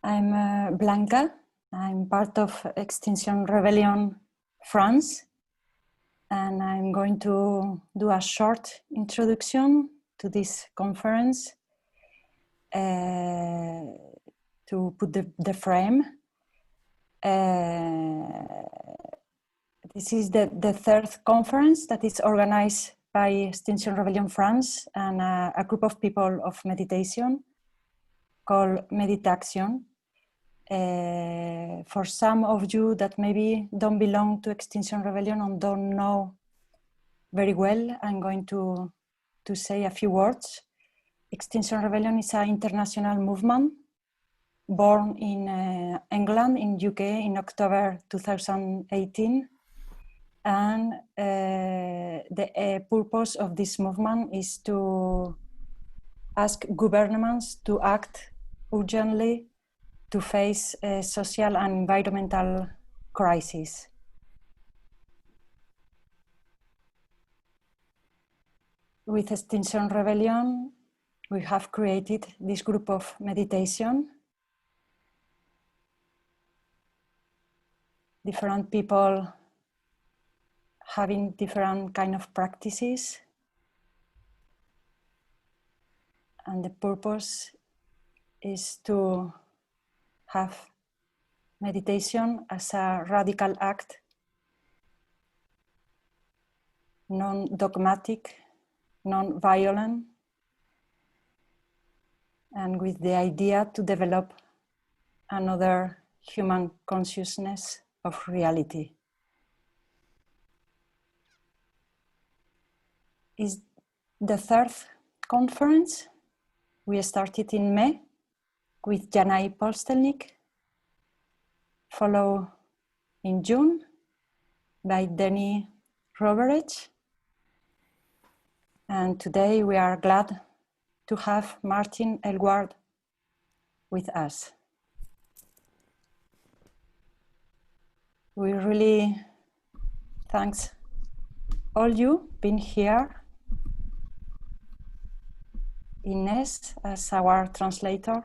I'm Blanca. I'm part of Extinction Rebellion France, and I'm going to do a short introduction to this conference to put the frame. This is the third conference that is organized by Extinction Rebellion France and a group of people of meditation called Meditation. For some of you that maybe don't belong to Extinction Rebellion and don't know very well, I'm going to say a few words. Extinction Rebellion is an international movement born in England, in UK, in October 2018. And the purpose of this movement is to ask governments to act urgently to face social and environmental crises. With Extinction Rebellion, we have created this group of meditation. Different people having different kind of practices. And the purpose is to have meditation as a radical act, non-dogmatic, non-violent, and with the idea to develop another human consciousness of reality. It's the third conference. We started in May with Janai Polstelnik, followed in June by Denny Roberich. And today we are glad to have Martin Aylward with us. We really thanks all you being here. Ines as our translator,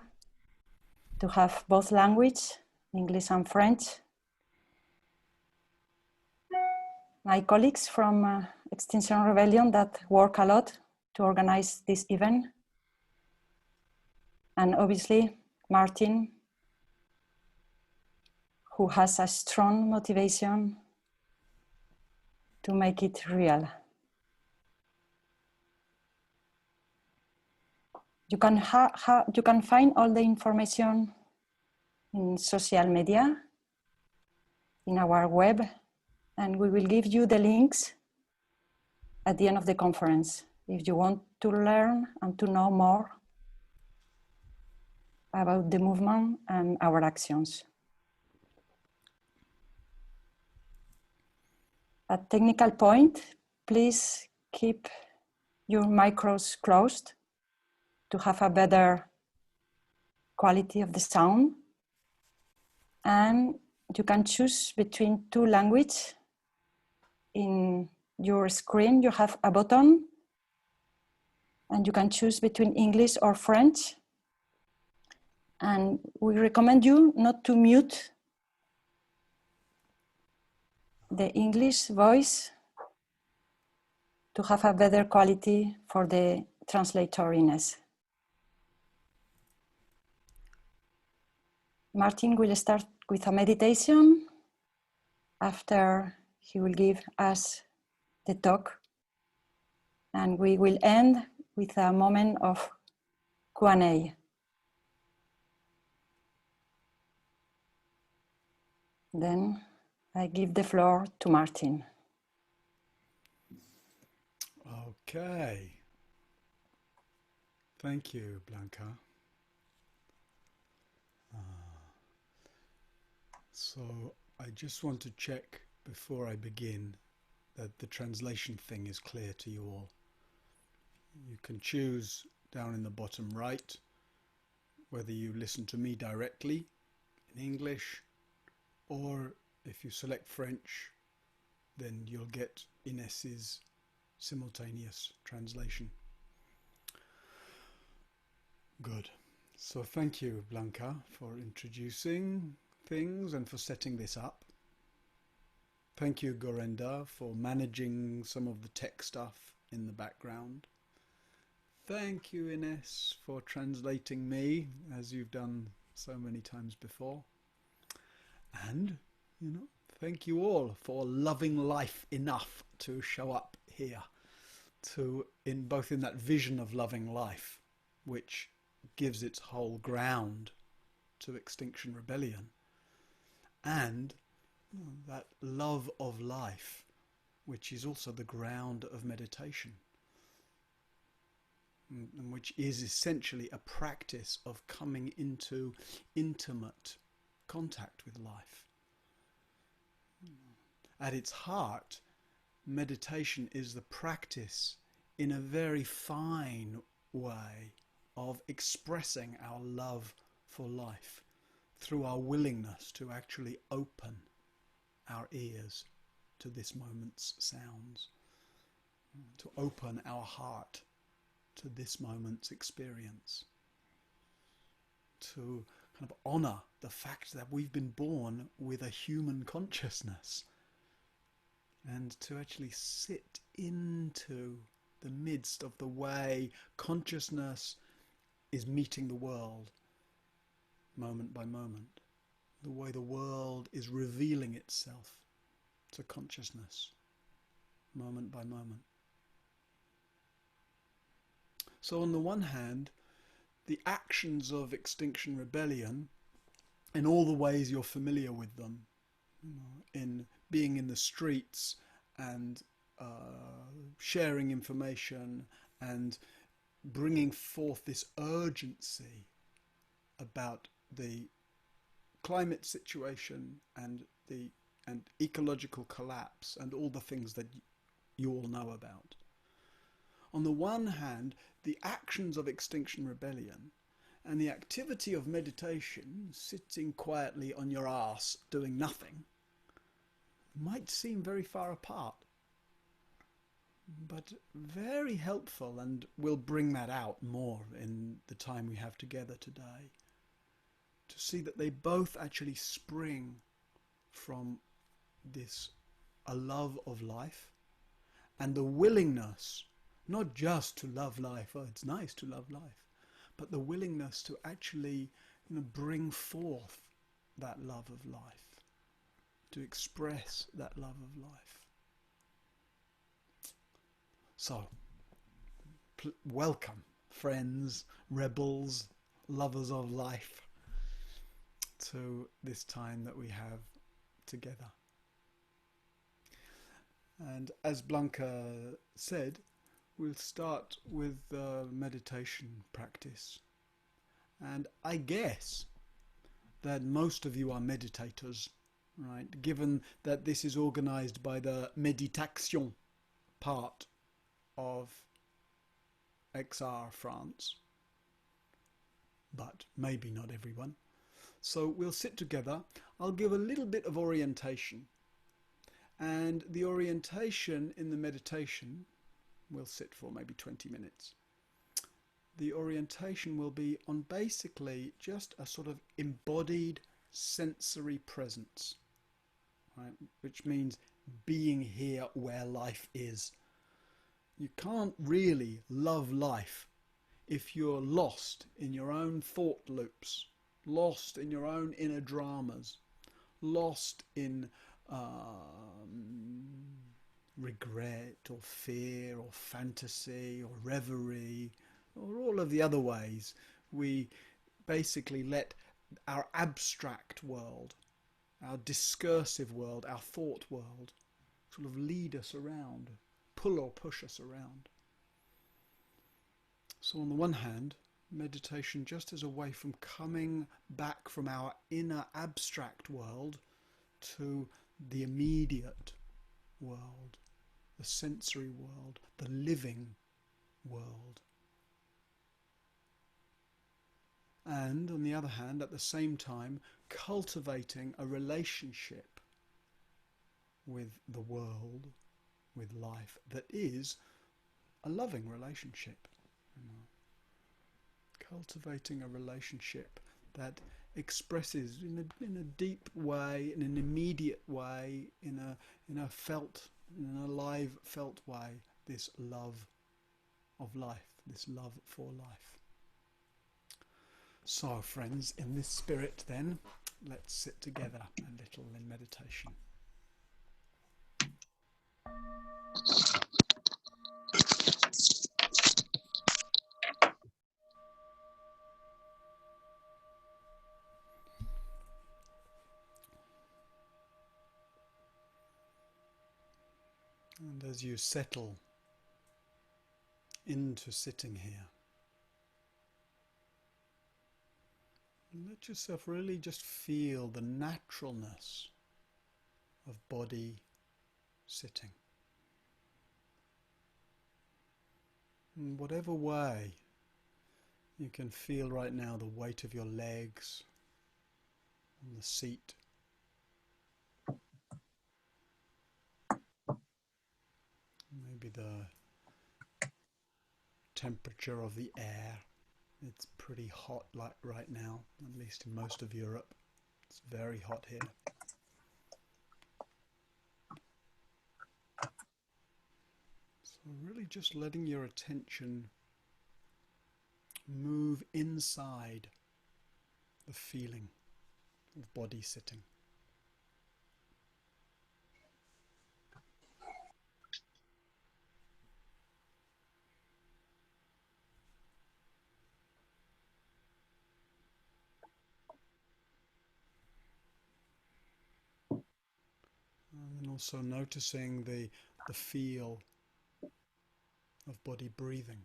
to have both language, English and French. My colleagues from Extinction Rebellion that work a lot to organize this event. And obviously, Martin, who has a strong motivation to make it real. You can find all the information in social media, in our web, and we will give you the links at the end of the conference if you want to learn and to know more about the movement and our actions. At technical point, please keep your micros closed to have a better quality of the sound. And you can choose between two languages. In your screen, you have a button, and you can choose between English or French. And we recommend you not to mute the English voice to have a better quality for the translatoriness. Martin will start with a meditation. After, he will give us the talk, and we will end with a moment of Q&A. Then I give the floor to Martin. Okay. Thank you, Blanca. So I just want to check before I begin that the translation thing is clear to you all. You can choose down in the bottom right whether you listen to me directly in English, or if you select French, then you'll get Ines's simultaneous translation. Good. So thank you, Blanca, for introducing things and for setting this up. Thank you, Gorenda, for managing some of the tech stuff in the background. Thank you, Ines, for translating me, as you've done so many times before. And, thank you all for loving life enough to show up here, both in that vision of loving life, which gives its whole ground to Extinction Rebellion, and that love of life, which is also the ground of meditation, and which is essentially a practice of coming into intimate contact with life. At its heart, meditation is the practice in a very fine way of expressing our love for life through our willingness to actually open our ears to this moment's sounds, to open our heart to this moment's experience, to kind of honour the fact that we've been born with a human consciousness, and to actually sit into the midst of the way consciousness is meeting the world moment by moment, the way the world is revealing itself to consciousness moment by moment. So on the one hand, the actions of Extinction Rebellion, in all the ways you're familiar with them, in being in the streets and sharing information and bringing forth this urgency about the climate situation and ecological collapse and all the things that you all know about. On the one hand, the actions of Extinction Rebellion and the activity of meditation, sitting quietly on your ass doing nothing, might seem very far apart, but very helpful, and we'll bring that out more in the time we have together today, to see that they both actually spring from a love of life and the willingness not just to love life, oh it's nice to love life, but the willingness to actually bring forth that love of life, to express that love of life. So, welcome, friends, rebels, lovers of life, to this time that we have together. And as Blanca said, we'll start with the meditation practice. And I guess that most of you are meditators, right? Given that this is organized by the Méditation part of XR France, but maybe not everyone. So we'll sit together. I'll give a little bit of orientation, and the orientation in the meditation will sit for maybe 20 minutes. The orientation will be on basically just a sort of embodied sensory presence, right? Which means being here where life is. You can't really love life if you're lost in your own thought loops, lost in your own inner dramas, lost in regret or fear or fantasy or reverie or all of the other ways we basically let our abstract world, our discursive world, our thought world sort of lead us around, pull or push us around. So on the one hand, meditation just as a way from coming back from our inner abstract world to the immediate world, the sensory world, the living world. And on the other hand, at the same time, cultivating a relationship with the world, with life, that is a loving relationship. cultivating a relationship that expresses in a deep way, in an immediate way, in an alive felt way, this love of life, this love for life. So, friends, in this spirit then, let's sit together a little in meditation. And as you settle into sitting here, let yourself really just feel the naturalness of body sitting. In whatever way you can feel right now the weight of your legs on the seat, maybe the temperature of the air. It's pretty hot like right now, at least in most of Europe. It's very hot here. So really just letting your attention move inside the feeling of body sitting. And then also noticing the feel of body breathing.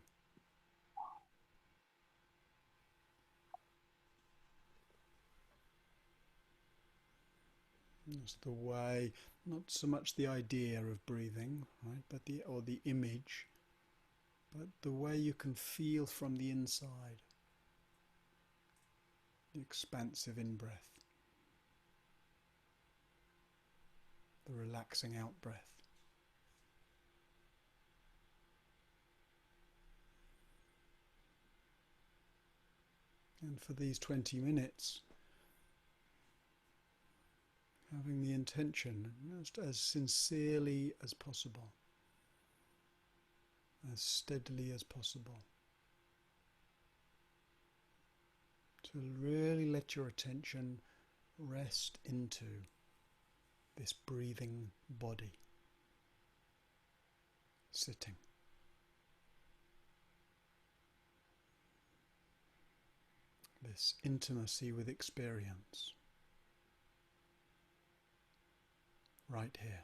It's the way, not so much the idea of breathing, right, but the image, but the way you can feel from the inside, the expansive in-breath, the relaxing out-breath. And for these 20 minutes, having the intention, just as sincerely as possible, as steadily as possible, to really let your attention rest into this breathing body, sitting. This intimacy with experience, right here.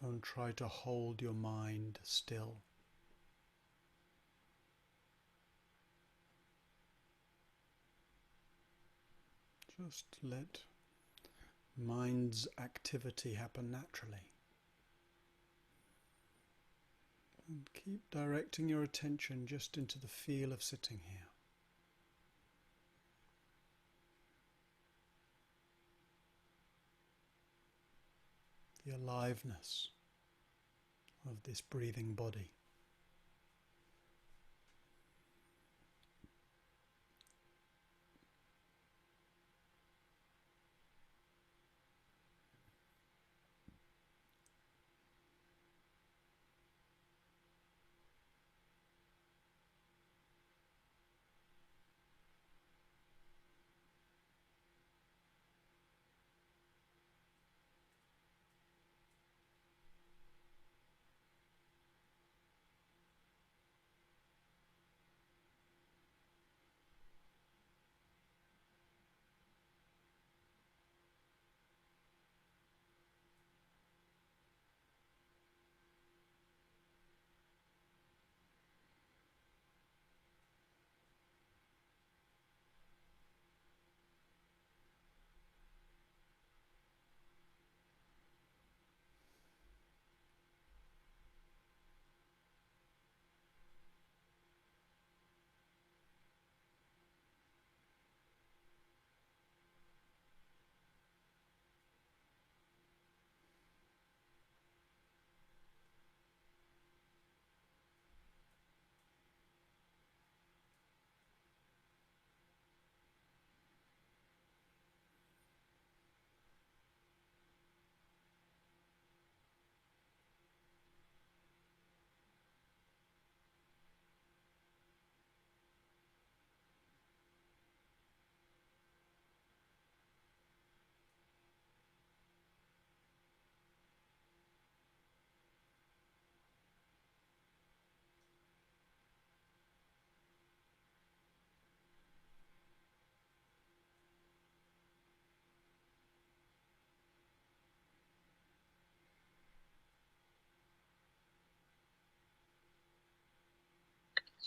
Don't try to hold your mind still. Just let mind's activity happen naturally. And keep directing your attention just into the feel of sitting here. The aliveness of this breathing body.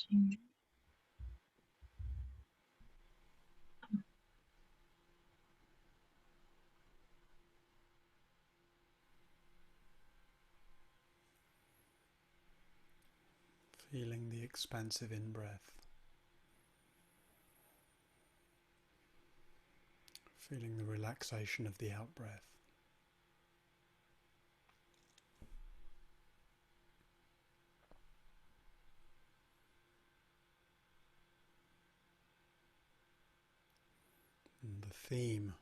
Sí. Feeling the expansive in-breath. Feeling the relaxation of the out-breath. And the theme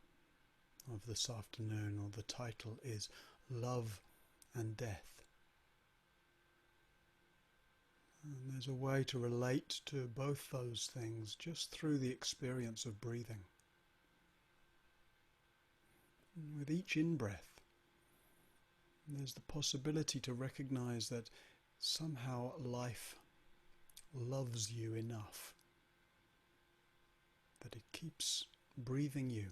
of this afternoon, or the title, is Love and Death. And there's a way to relate to both those things just through the experience of breathing. And with each in-breath, there's the possibility to recognize that somehow life loves you enough that it keeps breathing you.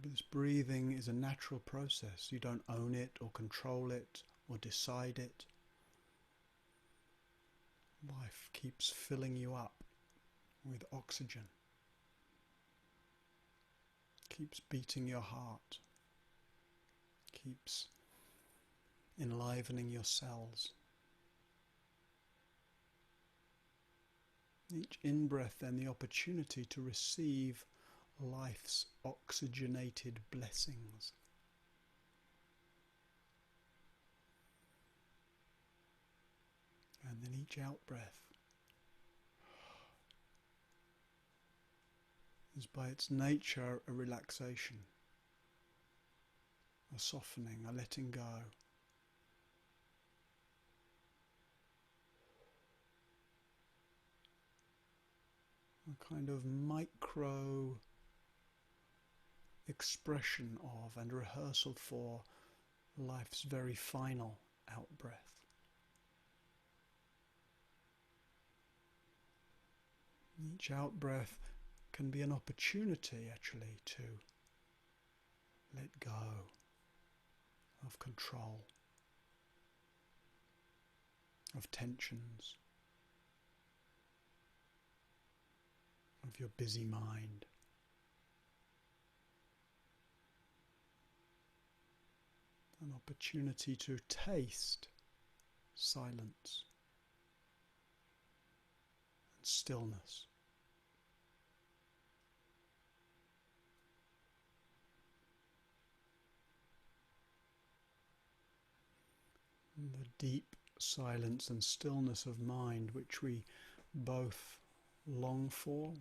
This breathing is a natural process. You don't own it or control it or decide it. Life keeps filling you up with oxygen. Keeps beating your heart. Keeps enlivening your cells. Each in-breath then the opportunity to receive life's oxygenated blessings. And then each out-breath is by its nature a relaxation, a softening, a letting go. A kind of micro expression of and rehearsal for life's very final out-breath. Each out-breath can be an opportunity actually to let go of control, of tensions, of your busy mind. An opportunity to taste silence and stillness. And the deep silence and stillness of mind which we both long for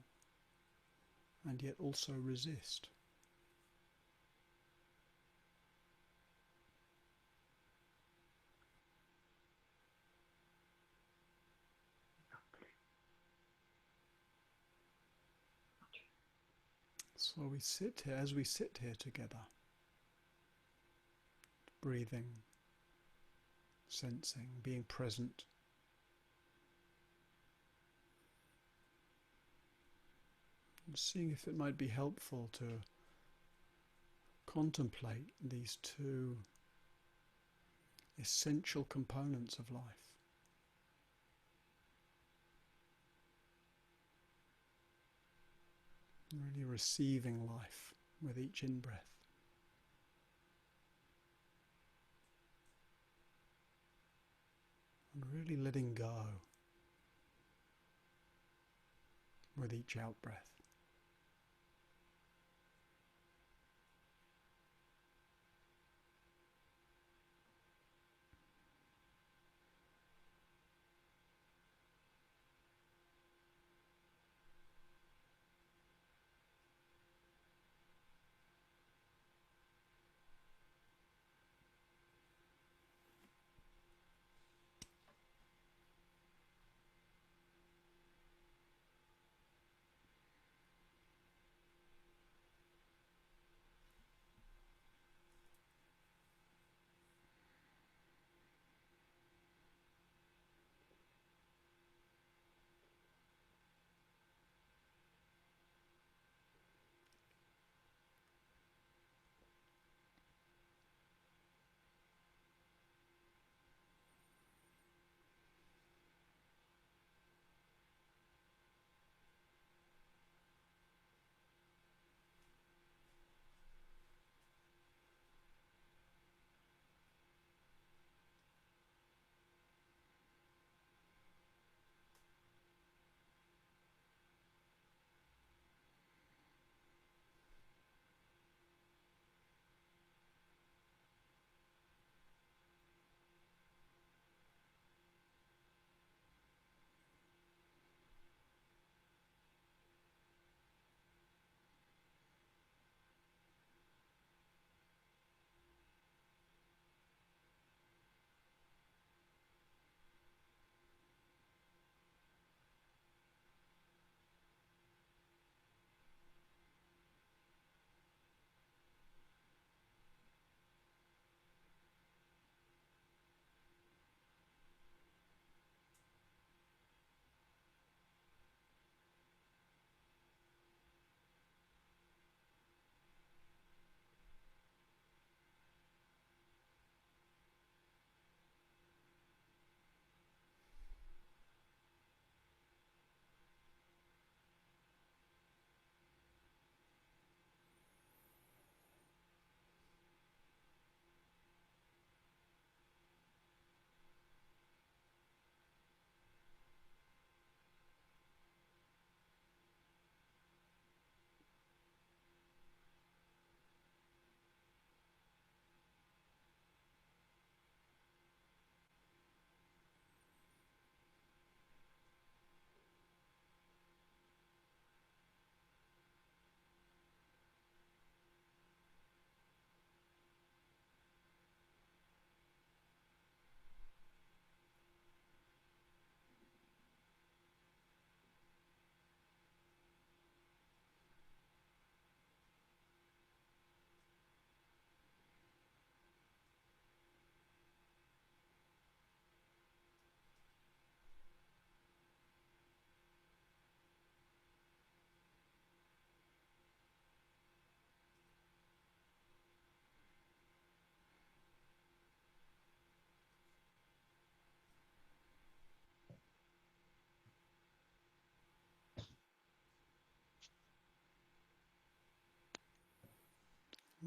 and yet also resist. So we sit here, as we sit here together, breathing, sensing, being present, and seeing if it might be helpful to contemplate these two essential components of life. Really receiving life with each in-breath. And really letting go with each out-breath.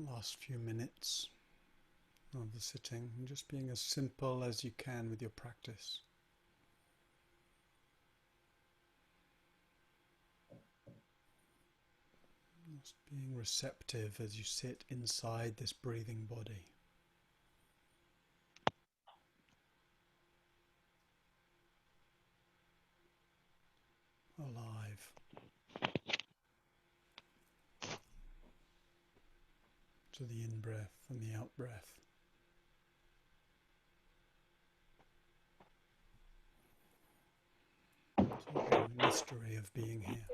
last few minutes of the sitting, and just being as simple as you can with your practice. Just being receptive as you sit inside this breathing body. Alive. To the in-breath and the out-breath. To the mystery of being here.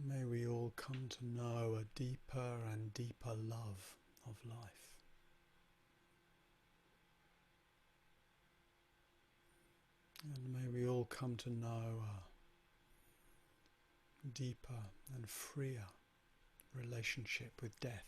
May we all come to know a deeper and deeper love of life. And may we all come to know a deeper and freer relationship with death.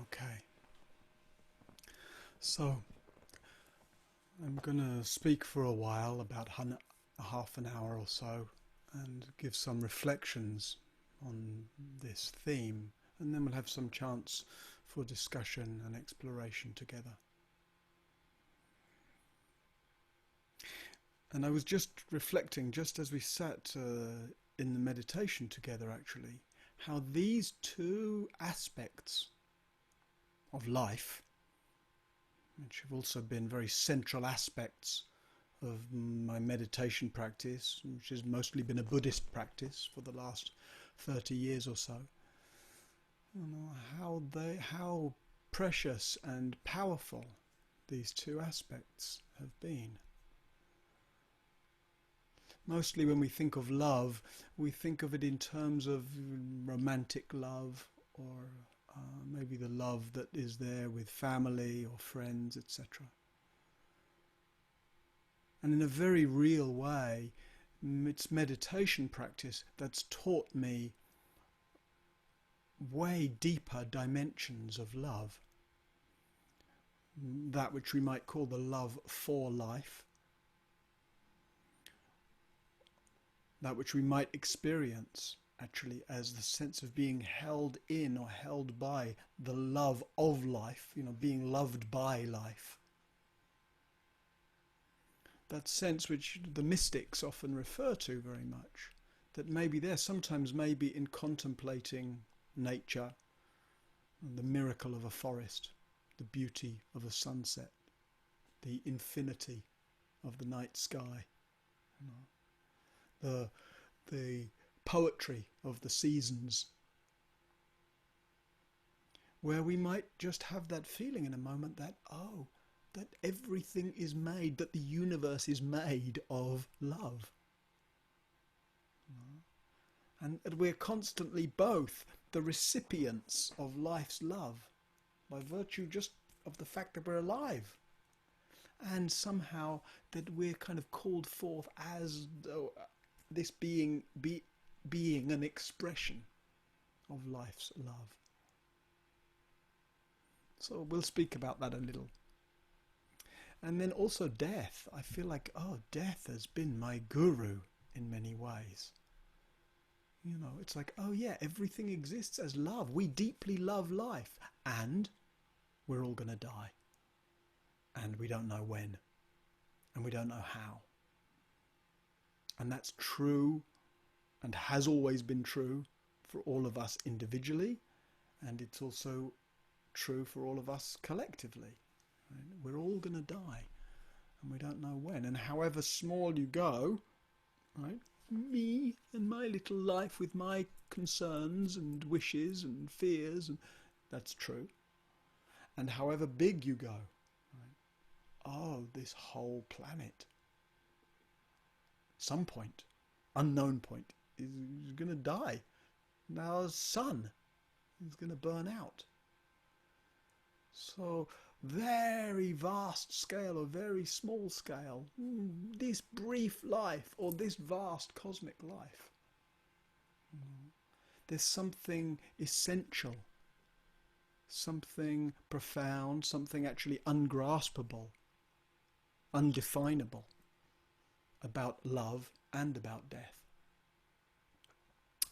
Okay, so I'm going to speak for a while, about half an hour or so, and give some reflections on this theme, and then we'll have some chance for discussion and exploration together. And I was just reflecting, just as we sat in the meditation together actually, how these two aspects of life, which have also been very central aspects of my meditation practice, which has mostly been a Buddhist practice for the last 30 years or so, how precious and powerful these two aspects have been. Mostly when we think of love, we think of it in terms of romantic love, or maybe the love that is there with family or friends, etc. And in a very real way, it's meditation practice that's taught me way deeper dimensions of love. That which we might call the love for life. That which we might experience actually as the sense of being held in or held by the love of life, being loved by life. That sense which the mystics often refer to very much, that maybe there sometimes maybe in contemplating nature, the miracle of a forest, the beauty of a sunset, the infinity of the night sky, the poetry of the seasons, where we might just have that feeling in a moment that, that everything is made, that the universe is made of love. And we're constantly both the recipients of life's love by virtue just of the fact that we're alive. and somehow that we're kind of called forth as though this being an expression of life's love. So we'll speak about that a little. And then also death. I feel like, death has been my guru in many ways. You know, it's like, everything exists as love. We deeply love life. And we're all going to die. And we don't know when. And we don't know how. And that's true and has always been true for all of us individually. And it's also true for all of us collectively. Right? We're all going to die. And we don't know when. And however small you go, right? Me and my little life with my concerns and wishes and fears, and that's true. And however big you go, right? This whole planet, some point, unknown point, is going to die. Now the sun is going to burn out. So very vast scale or very small scale, this brief life or this vast cosmic life. There's something essential, something profound, something actually ungraspable, undefinable about love and about death.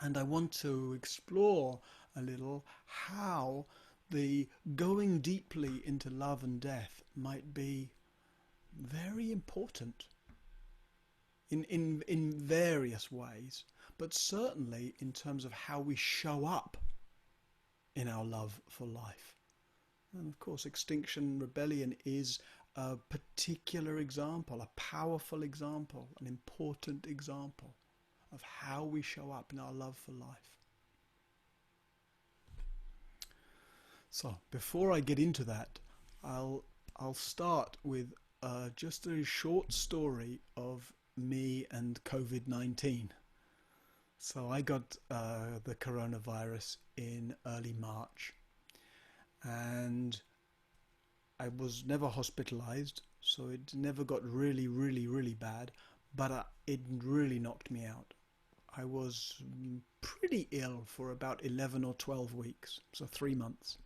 And I want to explore a little how the going deeply into love and death might be very important in various ways, but certainly in terms of how we show up in our love for life. And of course, Extinction Rebellion is a particular example, a powerful example, an important example of how we show up in our love for life. So before I get into that, I'll start with just a short story of me and COVID-19. So I got the coronavirus in early March, and I was never hospitalized, so it never got really, really, really bad, but it really knocked me out. I was pretty ill for about 11 or 12 weeks, so 3 months.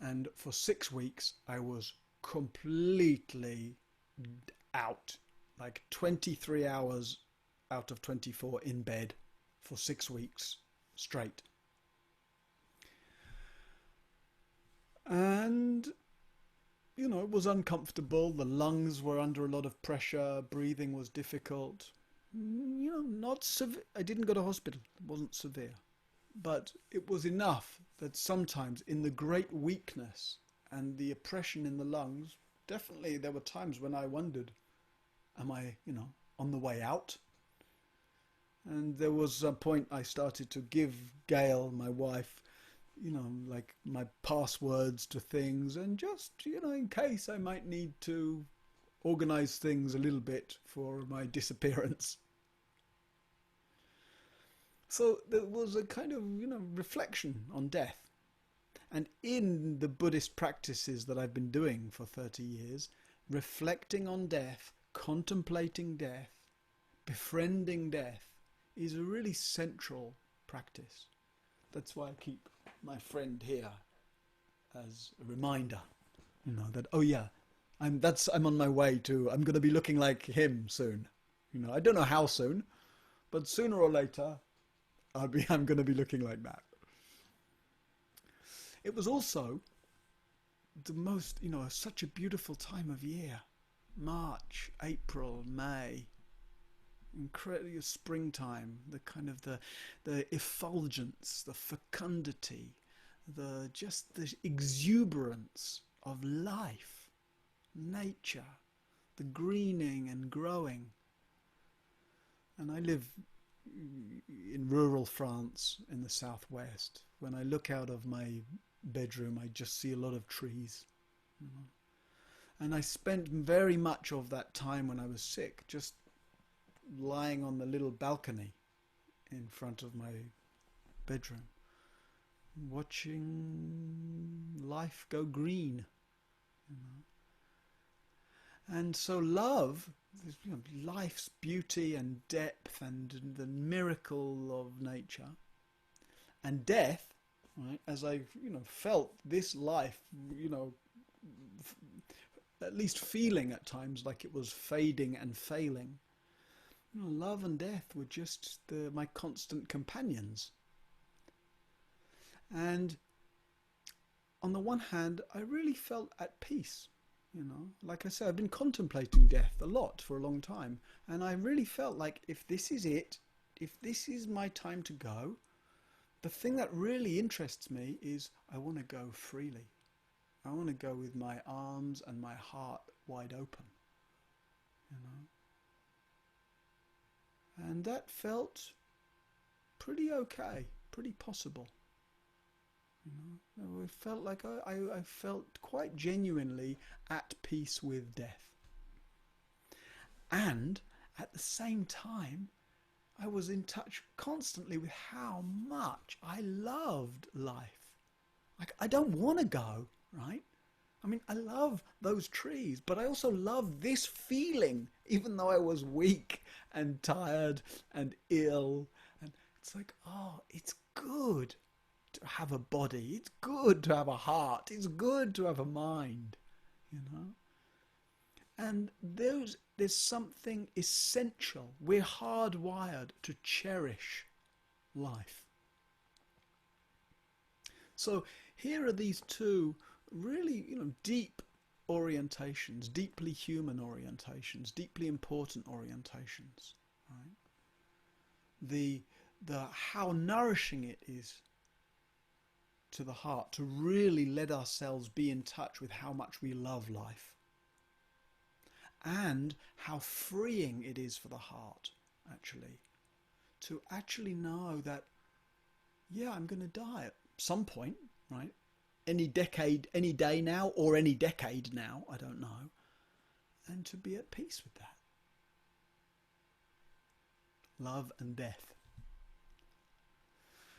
And for 6 weeks, I was completely out, like 23 hours out of 24 in bed for 6 weeks straight. And, you know, it was uncomfortable. The lungs were under a lot of pressure. Breathing was difficult. You know, not severe. I didn't go to hospital. It wasn't severe. But it was enough that sometimes in the great weakness and the oppression in the lungs, definitely there were times when I wondered, am I, on the way out? And there was a point I started to give Gail, my wife, like my passwords to things, and just, in case I might need to organize things a little bit for my disappearance. So there was a kind of, reflection on death. And in the Buddhist practices that I've been doing for 30 years, reflecting on death, contemplating death, befriending death is a really central practice. That's why I keep my friend here as a reminder, that, I'm on my way to, I'm going to be looking like him soon. I don't know how soon, but sooner or later, I'm going to be looking like that. It was also the most, such a beautiful time of year. March, April, May, incredible springtime, the kind of the effulgence, the fecundity, the exuberance of life, nature, the greening and growing. And I live in rural France in the southwest. When I look out of my bedroom, I just see a lot of trees. And I spent very much of that time when I was sick just lying on the little balcony in front of my bedroom, watching life go green. And so love, life's beauty and depth and the miracle of nature, and death, right, as I felt this life, at least feeling at times like it was fading and failing. Love and death were just my constant companions. And on the one hand, I really felt at peace. Like I said, I've been contemplating death a lot for a long time, and I really felt like if this is it, if this is my time to go, the thing that really interests me is I want to go freely. I want to go with my arms and my heart wide open, And that felt pretty okay, pretty possible. It felt like I felt quite genuinely at peace with death. And at the same time, I was in touch constantly with how much I loved life. Like, I don't want to go, right? I mean, I love those trees, but I also love this feeling, even though I was weak and tired and ill. And it's like, oh, it's good to have a body. It's good to have a heart. It's good to have a mind, And there's something essential. We're hardwired to cherish life. So here are these two really, deep orientations, deeply human orientations, deeply important orientations, right? The how nourishing it is to the heart to really let ourselves be in touch with how much we love life, and how freeing it is for the heart to actually know that, yeah, I'm going to die at some point, right? Any decade, any day now, or any decade now, I don't know, and to be at peace with that. Love and death.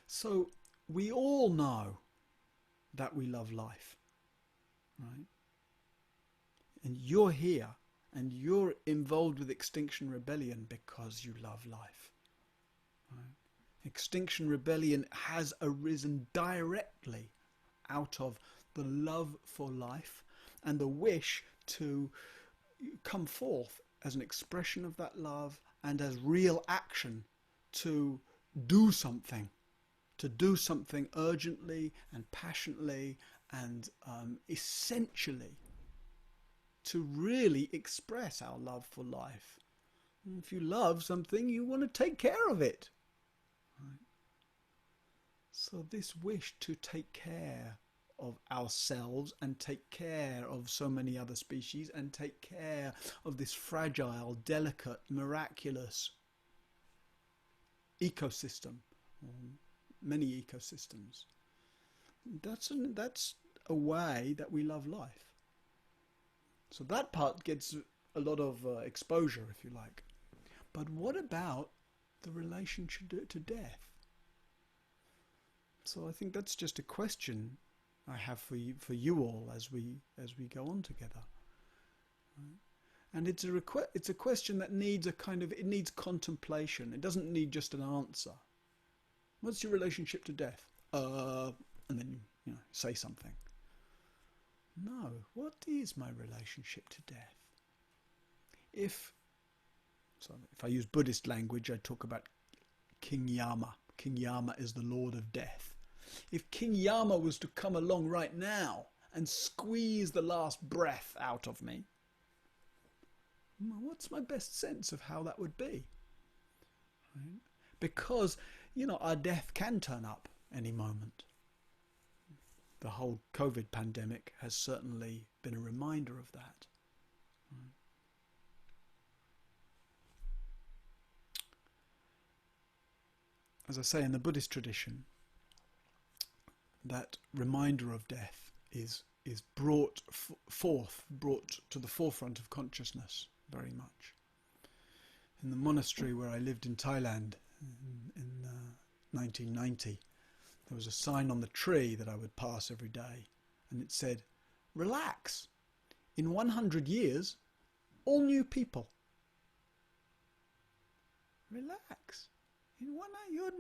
So we all know that we love life, right? And you're here, and you're involved with Extinction Rebellion because you love life, right? Extinction Rebellion has arisen directly out of the love for life and the wish to come forth as an expression of that love and as real action to do something urgently and passionately and essentially to really express our love for life. And if you love something, you want to take care of it. Right? So this wish to take care of ourselves and take care of so many other species and take care of this fragile, delicate, miraculous ecosystem, many ecosystems. That's a way that we love life. So that part gets a lot of exposure, if you like. But what about the relationship to death? So I think that's just a question I have for you all as we go on together. Right? And it's a question that needs it needs contemplation. It doesn't need just an answer. What's your relationship to death? And then say something. No, what is my relationship to death? If I use Buddhist language, I talk about King Yama. King Yama is the Lord of Death. If King Yama was to come along right now and squeeze the last breath out of me, what's my best sense of how that would be? Right? Because, our death can turn up any moment. The whole COVID pandemic has certainly been a reminder of that. Right? As I say, in the Buddhist tradition, that reminder of death is brought to the forefront of consciousness very much. In the monastery where I lived in Thailand in 1990, there was a sign on the tree that I would pass every day, and it said, "Relax. In 100 years, all new people. Relax.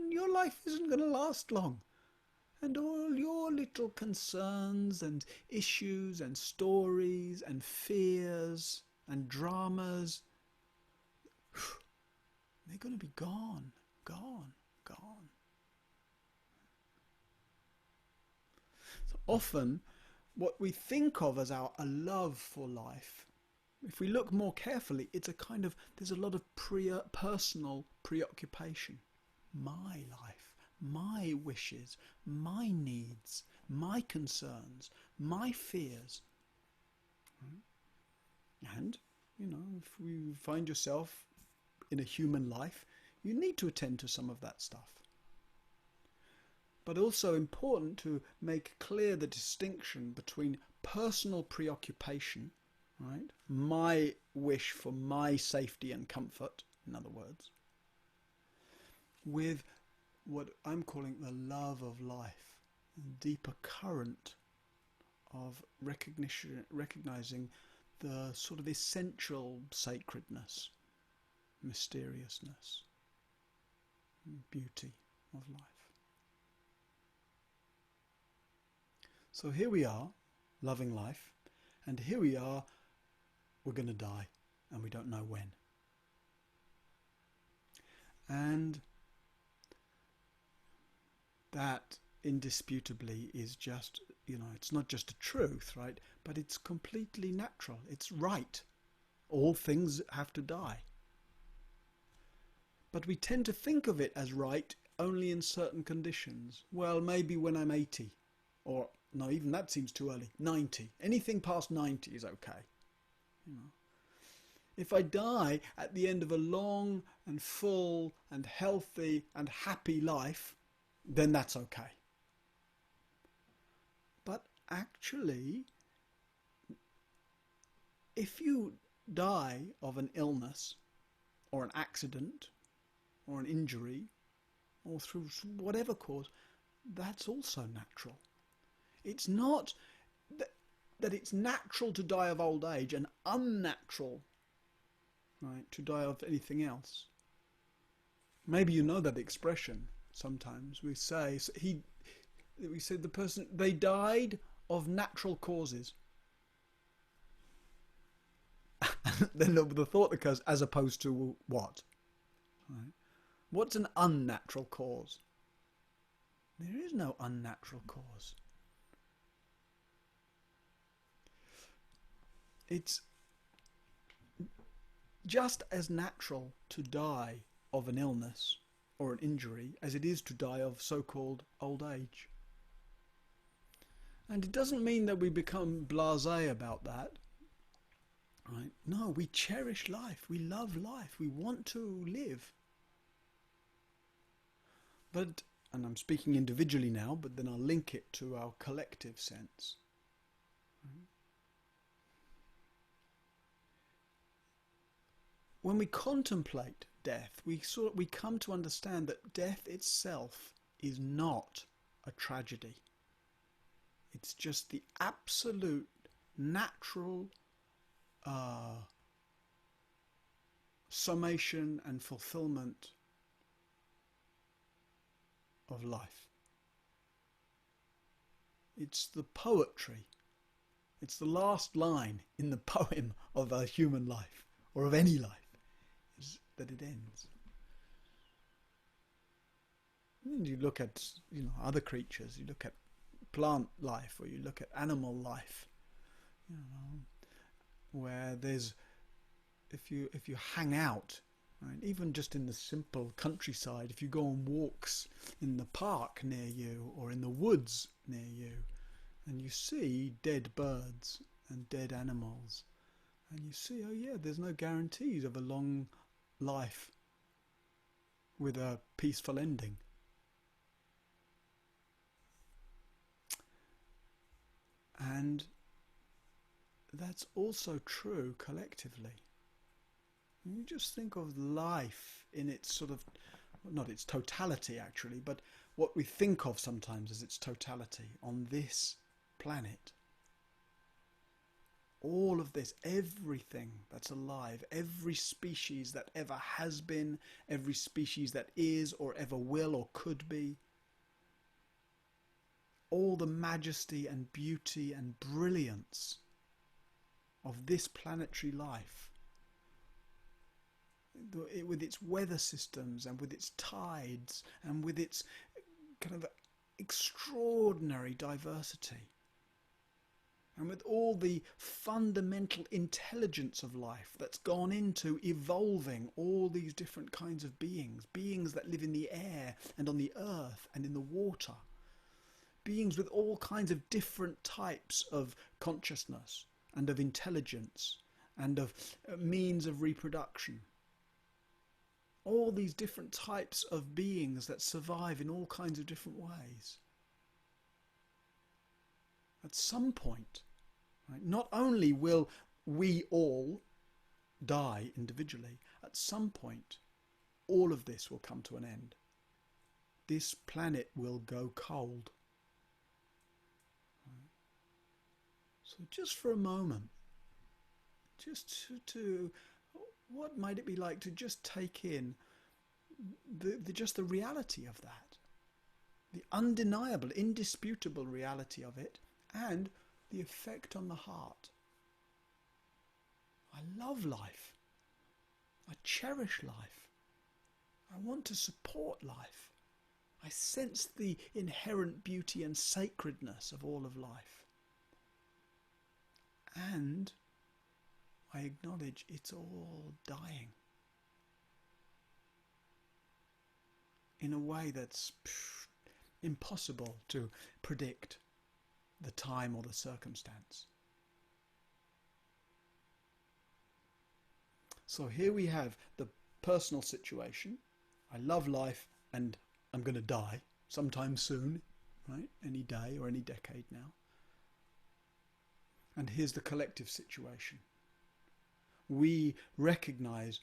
Your life isn't going to last long. And all your little concerns and issues and stories and fears and dramas, they're going to be gone, gone, gone. So often, what we think of as a love for life, if we look more carefully, it's a kind of, there's a lot of personal preoccupation. My life, my wishes, my needs, my concerns, my fears. And, if you find yourself in a human life, you need to attend to some of that stuff. But also important to make clear the distinction between personal preoccupation, right? My wish for my safety and comfort, in other words, with what I'm calling the love of life, a deeper current of recognizing the sort of essential sacredness, mysteriousness, beauty of life. So here we are, loving life, and here we are, we're going to die, and we don't know when. And that indisputably is just, it's not just a truth, right? But it's completely natural. It's right. All things have to die. But we tend to think of it as right only in certain conditions. Well, maybe when I'm 80, or no, even that seems too early, 90. Anything past 90 is okay. If I die at the end of a long and full and healthy and happy life, then that's okay. But actually, if you die of an illness or an accident or an injury or through whatever cause, that's also natural. It's not that it's natural to die of old age and unnatural, right, to die of anything else. Maybe you know that expression. Sometimes we say the person, they died of natural causes. Then the thought occurs, as opposed to what? Right? What's an unnatural cause? There is no unnatural cause. It's just as natural to die of an illness or an injury as it is to die of so-called old age. And it doesn't mean that we become blasé about that. Right? No, we cherish life. We love life. We want to live. But, and I'm speaking individually now, but then I'll link it to our collective sense. Right? When we contemplate death, we come to understand that death itself is not a tragedy. It's just the absolute natural summation and fulfillment of life. It's the poetry. It's the last line in the poem of a human life, or of any life, is that it ends. And you look at other creatures, you look at plant life, or you look at animal life, where there's, if you hang out, right, even just in the simple countryside, if you go on walks in the park near you or in the woods near you, and you see dead birds and dead animals, and you see, oh yeah, there's no guarantees of a long life with a peaceful ending. And that's also true collectively. You just think of life in its sort of, not its totality actually, but what we think of sometimes as its totality on this planet. all of this, everything that's alive, every species that ever has been, every species that is or ever will or could be, all the majesty and beauty and brilliance of this planetary life, with its weather systems and with its tides and with its kind of extraordinary diversity, and with all the fundamental intelligence of life that's gone into evolving all these different kinds of beings that live in the air and on the earth and in the water, beings with all kinds of different types of consciousness and of intelligence and of means of reproduction. All these different types of beings that survive in all kinds of different ways. At some point, right, not only will we all die individually, at some point all of this will come to an end. This planet will go cold. Right. So just for a moment, just to what might it be like to just take in just the reality of that, the undeniable, indisputable reality of it, and the effect on the heart. I love life. I cherish life. I want to support life. I sense the inherent beauty and sacredness of all of life. And I acknowledge it's all dying in a way that's impossible to predict the time or the circumstance. So here we have the personal situation. I love life and I'm going to die sometime soon, right? Any day or any decade now. And here's the collective situation. We recognize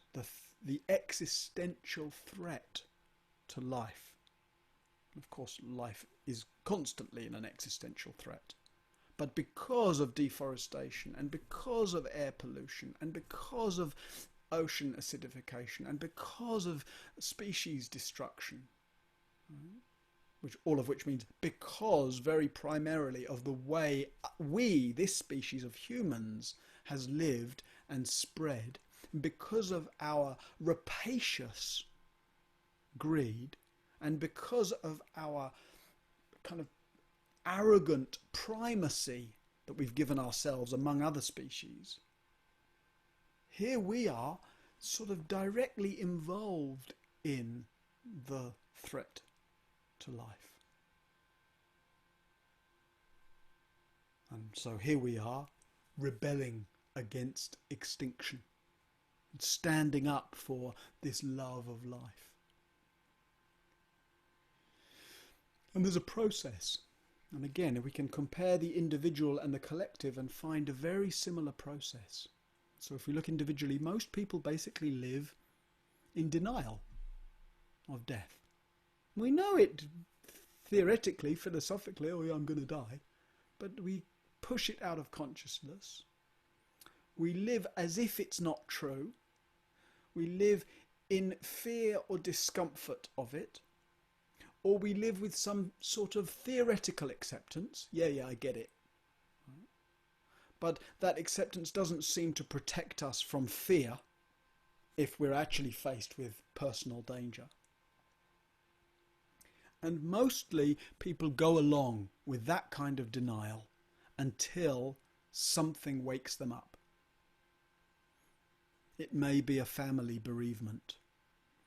the existential threat to life. Of course, life is constantly in an existential threat. But because of deforestation and because of air pollution and because of ocean acidification and because of species destruction, all of which means because very primarily of the way we, this species of humans, has lived and spread, because of our rapacious greed, and because of our kind of arrogant primacy that we've given ourselves among other species, here we are sort of directly involved in the threat to life. And so here we are, rebelling against extinction, standing up for this love of life. And there's a process. And again, we can compare the individual and the collective and find a very similar process. So if we look individually, most people basically live in denial of death. We know it theoretically, philosophically, oh yeah, I'm going to die. But we push it out of consciousness. We live as if it's not true. We live in fear or discomfort of it. Or we live with some sort of theoretical acceptance. Yeah, I get it. But that acceptance doesn't seem to protect us from fear if we're actually faced with personal danger. And mostly people go along with that kind of denial until something wakes them up. It may be a family bereavement,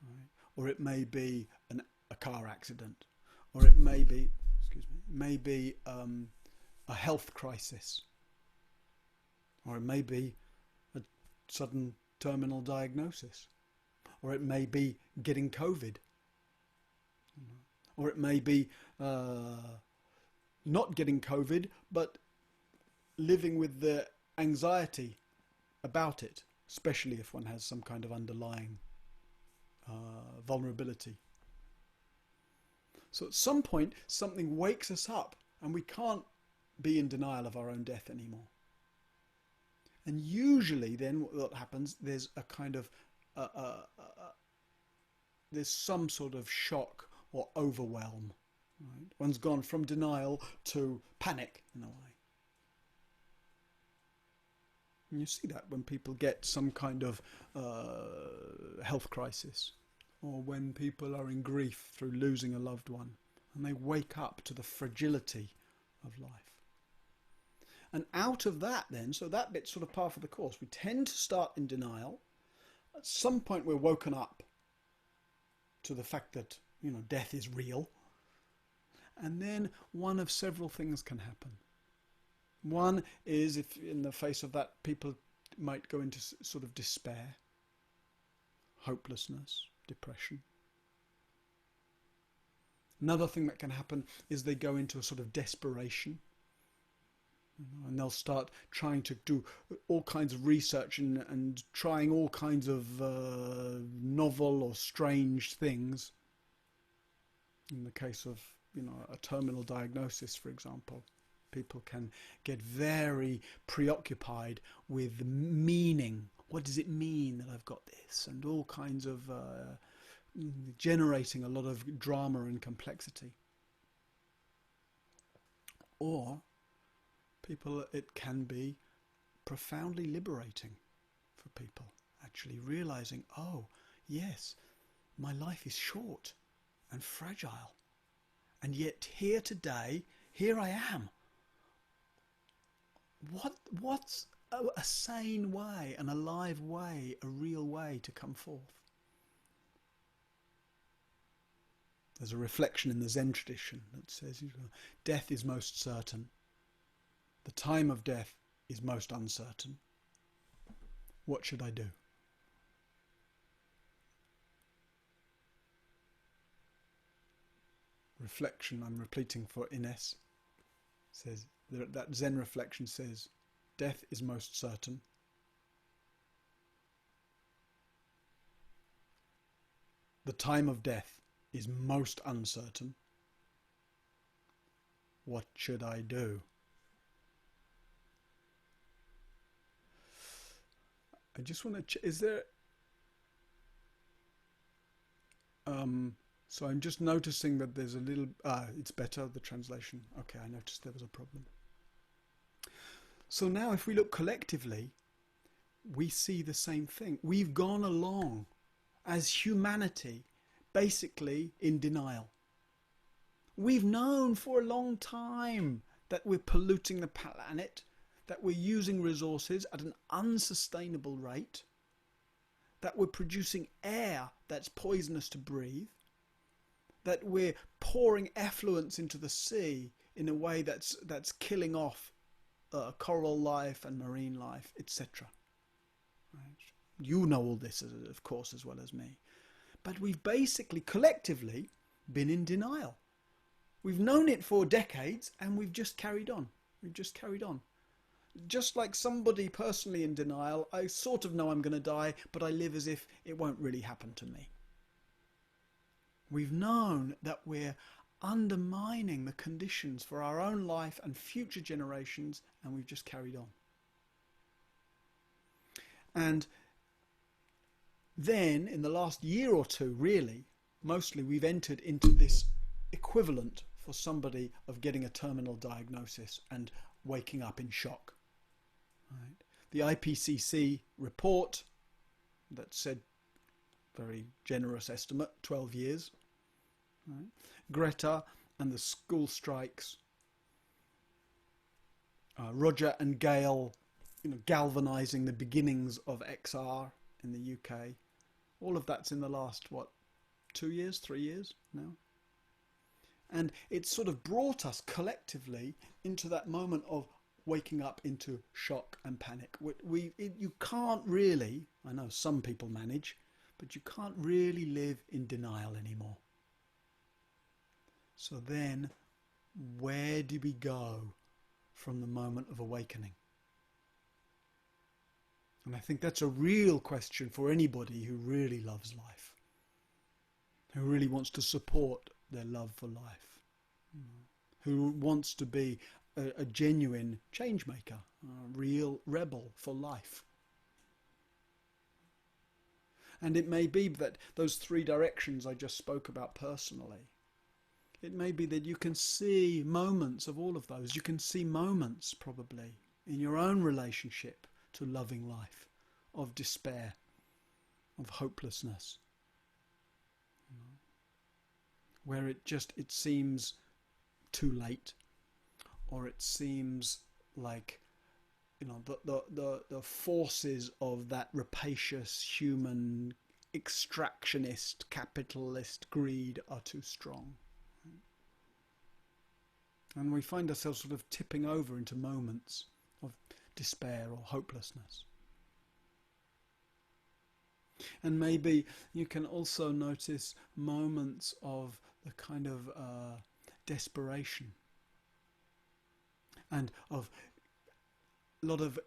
right? Or it may be a car accident, or it may be, a health crisis, or it may be a sudden terminal diagnosis, or it may be getting COVID, or it may be not getting COVID but living with the anxiety about it, especially if one has some kind of underlying vulnerability. So at some point something wakes us up and we can't be in denial of our own death anymore. And usually then what happens, there's a kind of, there's some sort of shock or overwhelm. Right? One's gone from denial to panic in a way. And you see that when people get some kind of health crisis, or when people are in grief through losing a loved one, and they wake up to the fragility of life. And out of that then, so that bit's sort of par for the course. We tend to start in denial. At some point we're woken up to the fact that, you know, death is real. And then one of several things can happen. One is, if in the face of that, people might go into sort of despair, hopelessness, depression. Another thing that can happen is they go into a sort of desperation. And they'll start trying to do all kinds of research and trying all kinds of novel or strange things. In the case of, you know, a terminal diagnosis, for example, people can get very preoccupied with meaning. What does it mean that I've got this? And all kinds of generating a lot of drama and complexity. Or people, it can be profoundly liberating for people, actually realizing, oh, yes, my life is short and fragile. And yet here today, here I am. What's a sane way, an alive way, a real way to come forth? There's a reflection in the Zen tradition that says, you know, death is most certain. The time of death is most uncertain. What should I do? Reflection, I'm repeating for Ines, says, that Zen reflection says, death is most certain. The time of death is most uncertain. What should I do? I just want to is there so I'm just noticing that there's a little it's better, the translation. Okay, I noticed there was a problem. So now if we look collectively, we see the same thing. We've gone along as humanity basically in denial. We've known for a long time that we're polluting the planet, that we're using resources at an unsustainable rate, that we're producing air that's poisonous to breathe, that we're pouring effluents into the sea in a way that's killing off coral life and marine life, etc. Right? You know all this, of course, as well as me. But we've basically, collectively, been in denial. We've known it for decades and we've just carried on. We've just carried on. Just like somebody personally in denial, I sort of know I'm going to die, but I live as if it won't really happen to me. We've known that we're undermining the conditions for our own life and future generations, and we've just carried on. And then, in the last year or two, really, mostly we've entered into this equivalent for somebody of getting a terminal diagnosis and waking up in shock. Right. The IPCC report that said, very generous estimate, 12 years. Right. Greta and the school strikes. Roger and Gail, galvanizing the beginnings of XR in the UK. All of that's in the last, 2 years, 3 years now? And it's sort of brought us collectively into that moment of waking up into shock and panic. You can't really, I know some people manage, but you can't really live in denial anymore. So then, where do we go from the moment of awakening? And I think that's a real question for anybody who really loves life, who really wants to support their love for life, who wants to be a genuine change maker, a real rebel for life. And it may be that those three directions I just spoke about personally, it may be that you can see moments of all of those. You can see moments probably in your own relationship to loving life, of despair, of hopelessness, where it seems too late, or it seems like the forces of that rapacious human extractionist capitalist greed are too strong, and we find ourselves sort of tipping over into moments of despair or hopelessness. And maybe you can also notice moments of the kind of desperation and of a lot of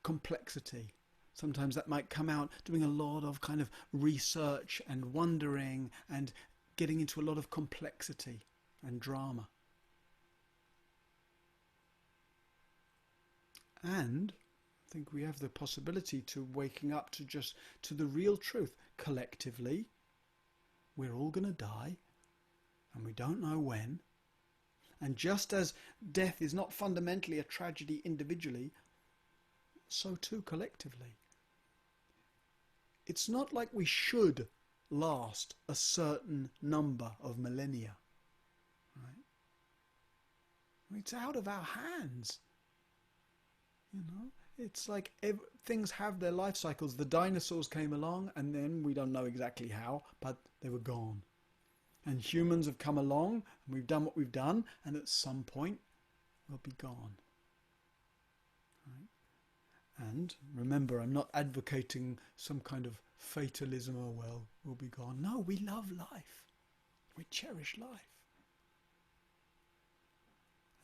complexity. Sometimes that might come out doing a lot of kind of research and wondering and getting into a lot of complexity and drama. And I think we have the possibility to waking up to the real truth. Collectively, we're all going to die, and we don't know when. And just as death is not fundamentally a tragedy individually, so too collectively. It's not like we should last a certain number of millennia, right? It's out of our hands. It's like things have their life cycles. The dinosaurs came along, and then we don't know exactly how, but they were gone. And humans have come along, and we've done what we've done, and at some point we'll be gone. Right? And remember, I'm not advocating some kind of fatalism, oh well, we'll be gone. No, we love life. We cherish life.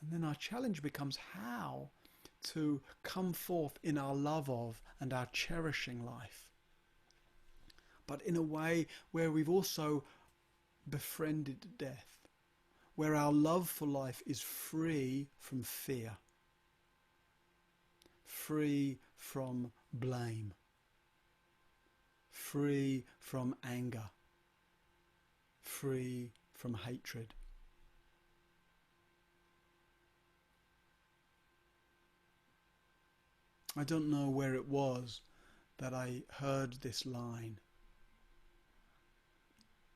And then our challenge becomes how to come forth in our love of and our cherishing life, but in a way where we've also befriended death, where our love for life is free from fear, free from blame, free from anger, free from hatred. I don't know where it was that I heard this line,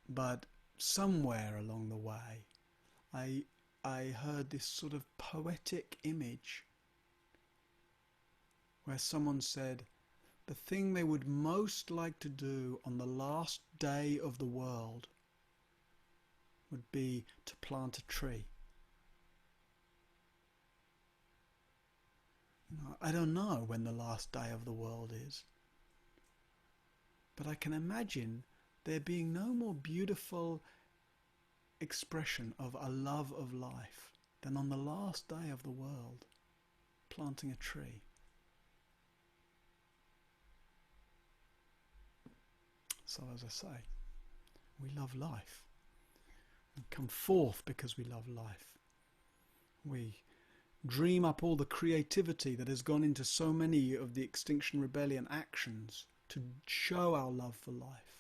but somewhere along the way I heard this sort of poetic image where someone said the thing they would most like to do on the last day of the world would be to plant a tree. I don't know when the last day of the world is, but I can imagine there being no more beautiful expression of a love of life than on the last day of the world, planting a tree. So as I say, we love life. We come forth because we love life. We dream up all the creativity that has gone into so many of the Extinction Rebellion actions to show our love for life,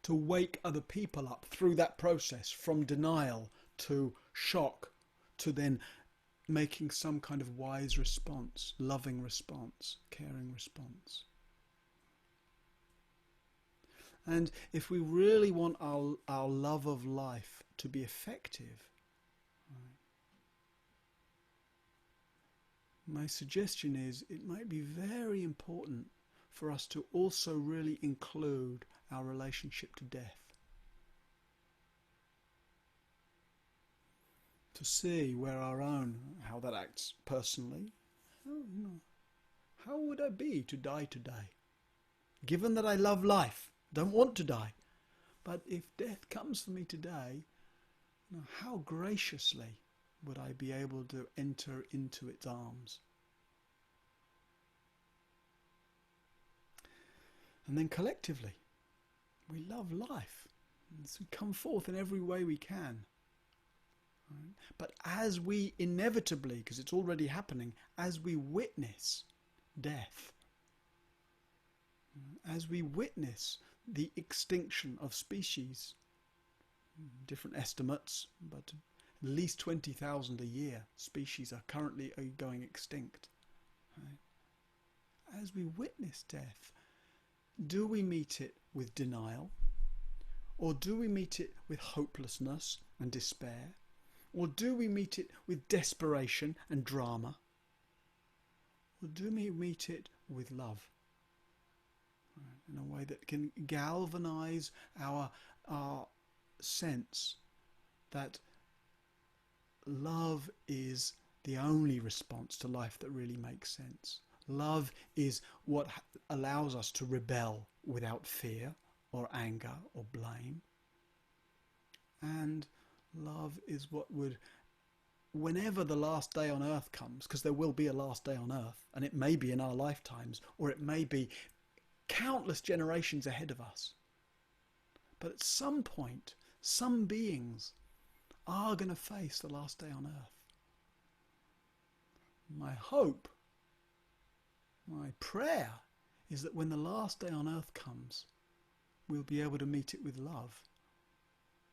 to wake other people up through that process from denial to shock, to then making some kind of wise response, loving response, caring response. And if we really want our love of life to be effective, my suggestion is it might be very important for us to also really include our relationship to death. To see where how that acts personally. How would I be to die today? Given that I love life, don't want to die, but if death comes for me today, how graciously would I be able to enter into its arms? And then collectively, we love life. And so we come forth in every way we can. Right? But as we inevitably, because it's already happening, as we witness death, as we witness the extinction of species, different estimates, but at least 20,000 a year species are currently going extinct. Right? As we witness death, do we meet it with denial? Or do we meet it with hopelessness and despair? Or do we meet it with desperation and drama? Or do we meet it with love? Right? In a way that can galvanize our sense that love is the only response to life that really makes sense. Love is what allows us to rebel without fear or anger or blame. And love is what would, whenever the last day on earth comes, because there will be a last day on earth, and it may be in our lifetimes, or it may be countless generations ahead of us. But at some point, some beings are going to face the last day on earth. My hope, my prayer, is that when the last day on earth comes, we'll be able to meet it with love.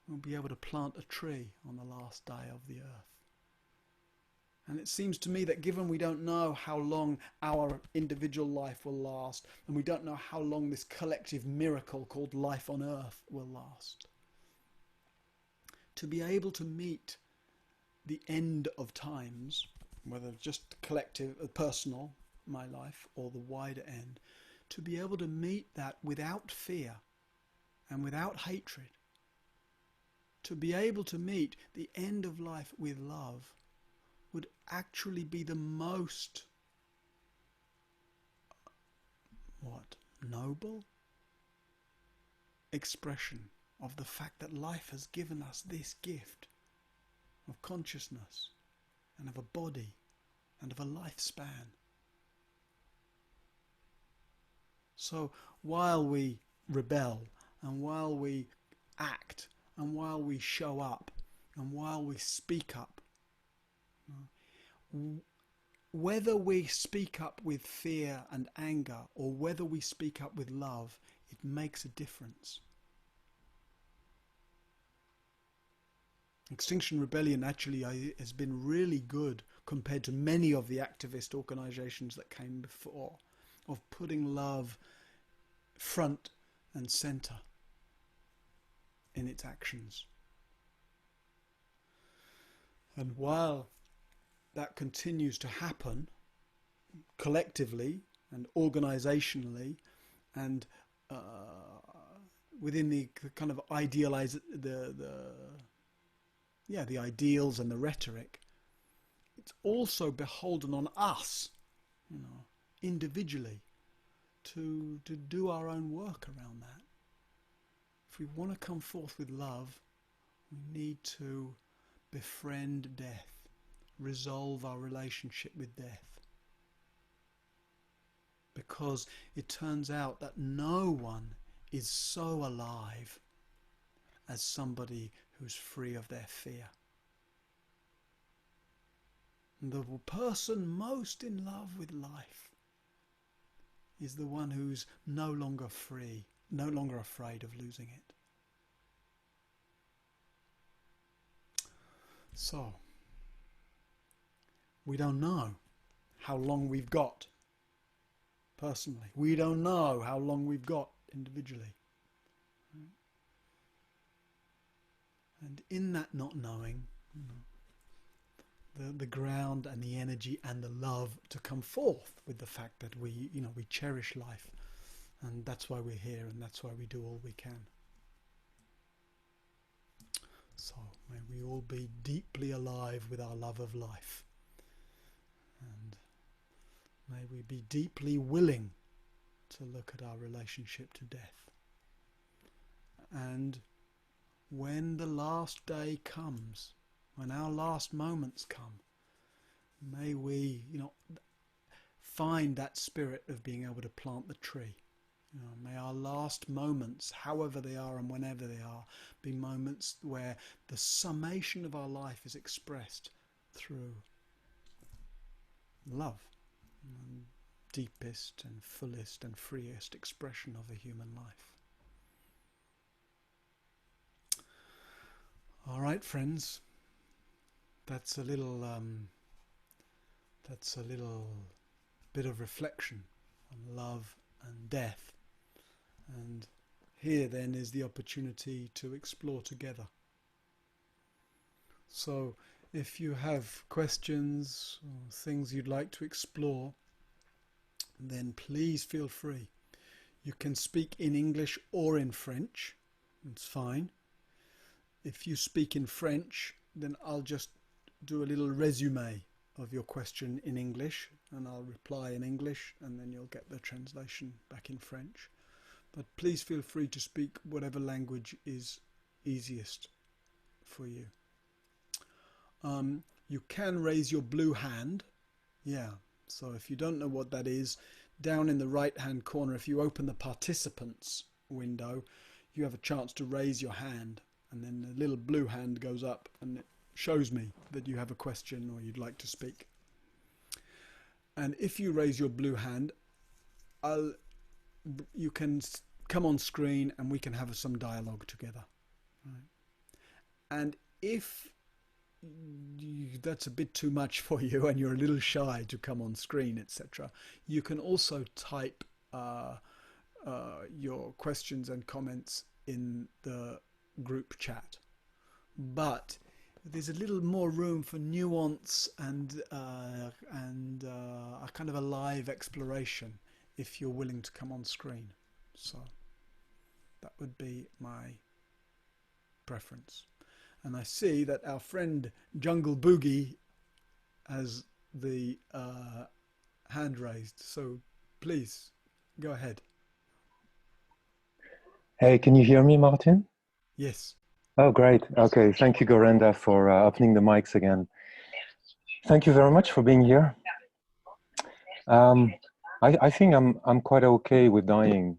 We'll be able to plant a tree on the last day of the earth. And it seems to me that given we don't know how long our individual life will last, and we don't know how long this collective miracle called life on earth will last, to be able to meet the end of times, whether just collective, personal, my life, or the wider end, to be able to meet that without fear and without hatred, to be able to meet the end of life with love, would actually be the most, noble expression of the fact that life has given us this gift of consciousness and of a body and of a lifespan. So while we rebel and while we act and while we show up and while we speak up, whether we speak up with fear and anger or whether we speak up with love, it makes a difference. Extinction Rebellion actually has been really good compared to many of the activist organisations that came before, of putting love front and centre in its actions. And while that continues to happen collectively and organisationally and within the kind of the ideals and the rhetoric, it's also beholden on us, individually, to do our own work around that. If we want to come forth with love, we need to befriend death, resolve our relationship with death. Because it turns out that no one is so alive as somebody who's free of their fear. The person most in love with life is the one who's no longer free, no longer afraid of losing it. So, we don't know how long we've got personally. We don't know how long we've got individually. And in that not knowing, the ground and the energy and the love to come forth with the fact that we cherish life, and that's why we're here, and that's why we do all we can. So may we all be deeply alive with our love of life, and may we be deeply willing to look at our relationship to death. And when the last day comes, when our last moments come, may we, find that spirit of being able to plant the tree You know, may our last moments, however they are and whenever they are, be moments where the summation of our life is expressed through love, deepest and fullest and freest expression of a human life. All right, friends, that's a little bit of reflection on love and death, and here then is the opportunity to explore together. So if you have questions or things you'd like to explore, then please feel free. You can speak in English or in French, it's fine. If you speak in French, then I'll just do a little resume of your question in English, and I'll reply in English, and then you'll get the translation back in French. But please feel free to speak whatever language is easiest for you. You can raise your blue hand. Yeah, so if you don't know what that is, down in the right hand corner, if you open the participants window, you have a chance to raise your hand, and then the little blue hand goes up and it shows me that you have a question or you'd like to speak. And if you raise your blue hand, you can come on screen and we can have some dialogue together. Right? And if that's a bit too much for you and you're a little shy to come on screen, etc., you can also type your questions and comments in the group chat. But there's a little more room for nuance and a kind of a live exploration if you're willing to come on screen. So that would be my preference. And I see that our friend Jungle Boogie has the hand raised. So please, go ahead. Hey, can you hear me, Martin? Yes. Oh, great. Okay, thank you, Gorenda, for opening the mics again. Thank you very much for being here. I think I'm quite okay with dying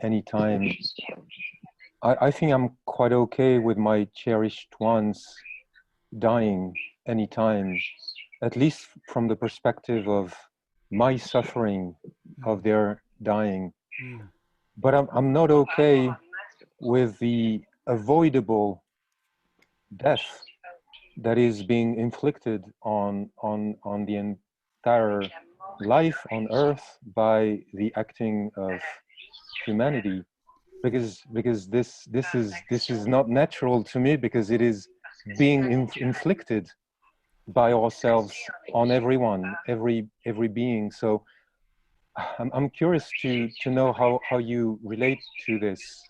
anytime. I think I'm quite okay with my cherished ones dying anytime, at least from the perspective of my suffering of their dying. But I'm not okay with the avoidable death that is being inflicted on the entire life on Earth by the acting of humanity, because this is not natural to me, because it is being inflicted by ourselves on everyone, every being. So I'm curious to know how you relate to this.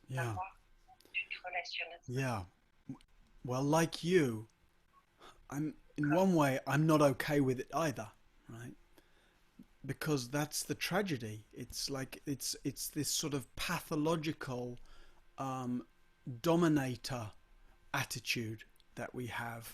Yeah. Well, like you, in one way, I'm not okay with it either, right? Because that's the tragedy. It's like it's this sort of pathological dominator attitude that we have,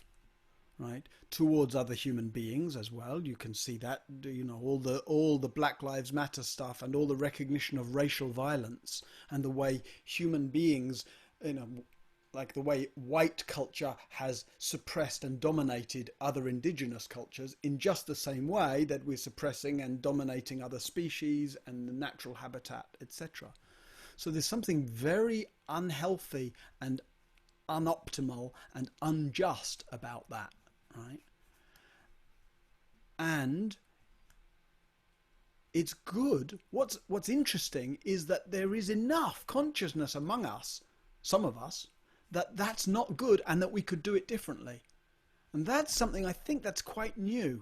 right, towards other human beings as well. You can see that, you know, all the Black Lives Matter stuff and all the recognition of racial violence and the way human beings, you know, like the way white culture has suppressed and dominated other indigenous cultures in just the same way that we're suppressing and dominating other species and the natural habitat, etc. So there's something very unhealthy and unoptimal and unjust about that, right? And it's good. What's interesting is that there is enough consciousness among us, some of us, that that's not good and that we could do it differently. And that's something I think that's quite new,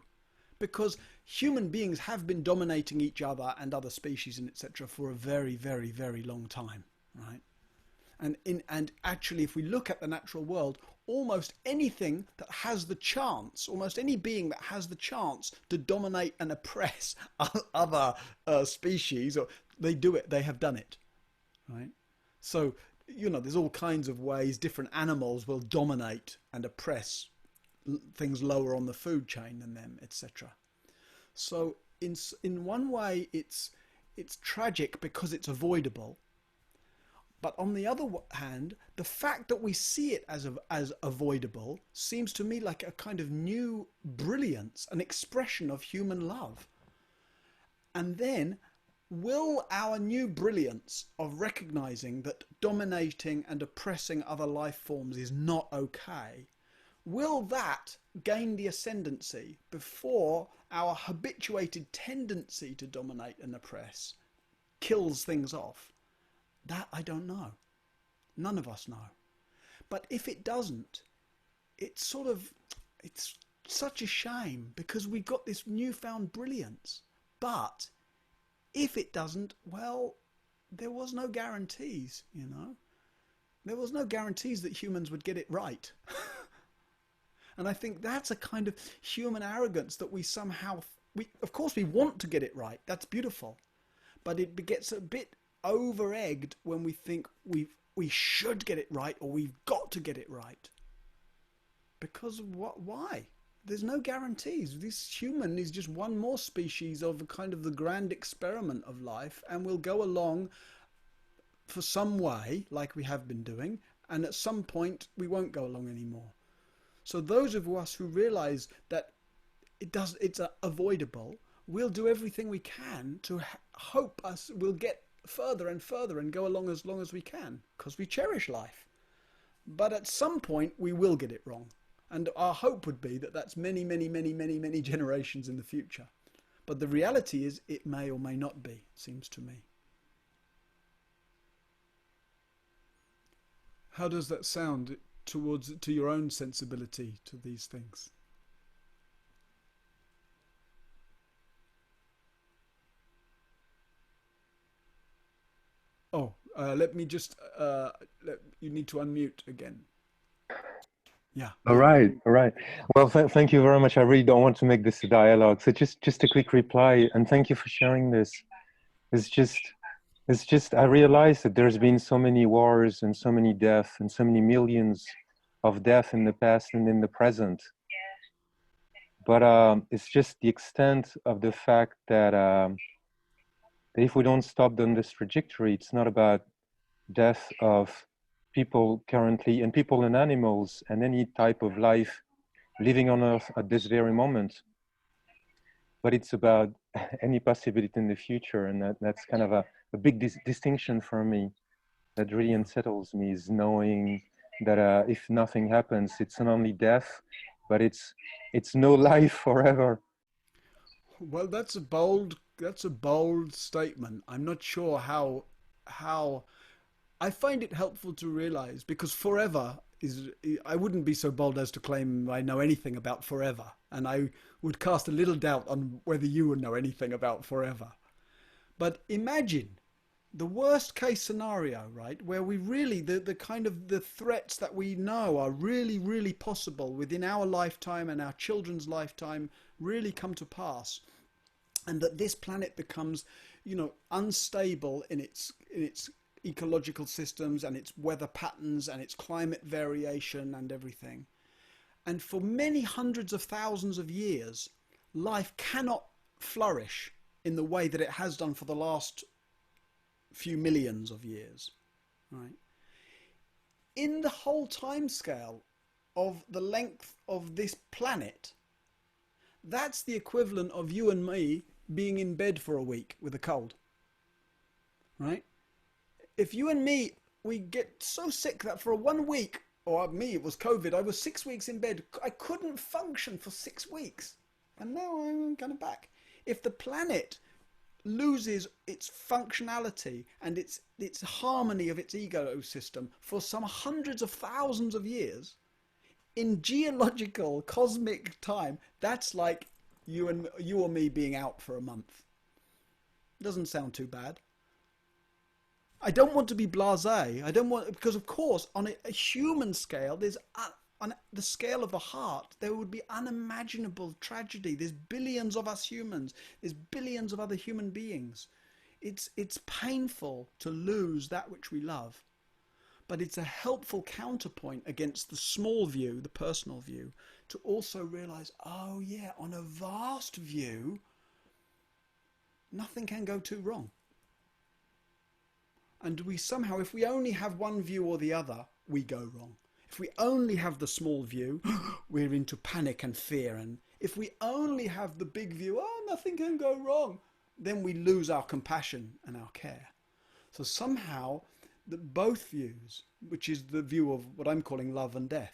because human beings have been dominating each other and other species and etc. for a very, very, very long time, right? And actually, if we look at the natural world, almost anything that has the chance, almost any being that has the chance to dominate and oppress other species, or they do it, they have done it, right? So, you know, there's all kinds of ways different animals will dominate and oppress things lower on the food chain than them, etc. So in one way, it's it's tragic because it's avoidable. But on the other hand, the fact that we see it as avoidable seems to me like a kind of new brilliance, an expression of human love. And then, will our new brilliance of recognizing that dominating and oppressing other life forms is not okay, will that gain the ascendancy before our habituated tendency to dominate and oppress kills things off? That I don't know. None of us know. But if it doesn't, it's such a shame, because we've got this newfound brilliance. But if it doesn't, well, there was no guarantees, you know. There was no guarantees that humans would get it right. And I think that's a kind of human arrogance that we somehow, of course we want to get it right. That's beautiful. But it gets a bit over-egged when we think we should get it right, or we've got to get it right. Because why? There's no guarantees. This human is just one more species of kind of the grand experiment of life, and we'll go along for some way, like we have been doing, and at some point we won't go along anymore. So those of us who realize that it's avoidable, we'll do everything we can to hope we'll get further and further and go along as long as we can, because we cherish life. But at some point we will get it wrong, and our hope would be that that's many, many, many, many, many generations in the future. But the reality is it may or may not be, it seems to me. How does that sound to your own sensibility to these things? Oh, let me just, you need to unmute again. Yeah. All right. Well, thank you very much. I really don't want to make this a dialogue. So just a quick reply, and thank you for sharing this. It's just, I realize that there's been so many wars and so many deaths and so many millions of deaths in the past and in the present. But it's just the extent of the fact that if we don't stop on this trajectory, it's not about death of people currently, and people and animals and any type of life living on Earth at this very moment, but it's about any possibility in the future. And that's kind of a big distinction for me that really unsettles me, is knowing that if nothing happens, it's not only death, but it's no life forever. Well, that's a bold statement. I'm not sure how I find it helpful to realize, because forever is, I wouldn't be so bold as to claim I know anything about forever, and I would cast a little doubt on whether you would know anything about forever. But imagine the worst case scenario, right, where we really, the kind of the threats that we know are really, really possible within our lifetime and our children's lifetime really come to pass, and that this planet becomes, you know, unstable in its ecological systems and its weather patterns and its climate variation and everything. And for many hundreds of thousands of years, life cannot flourish in the way that it has done for the last few millions of years, right? In the whole time scale of the length of this planet, that's the equivalent of you and me being in bed for a week with a cold, right? If you and me, we get so sick that for 1 week, or me, it was COVID, I was 6 weeks in bed. I couldn't function for 6 weeks. And now I'm kind of back. If the planet loses its functionality and its harmony of its ecosystem for some hundreds of thousands of years, in geological, cosmic time, that's like you or me being out for a month. Doesn't sound too bad. I don't want to be blasé. I don't want, because of course, on a human scale, there's on the scale of the heart, there would be unimaginable tragedy. There's billions of us humans. There's billions of other human beings. It's painful to lose that which we love, but it's a helpful counterpoint against the small view, the personal view, to also realize, oh yeah, on a vast view, nothing can go too wrong. And we somehow, if we only have one view or the other, we go wrong. If we only have the small view, we're into panic and fear. And if we only have the big view, oh, nothing can go wrong, then we lose our compassion and our care. So somehow, both views, which is the view of what I'm calling love and death,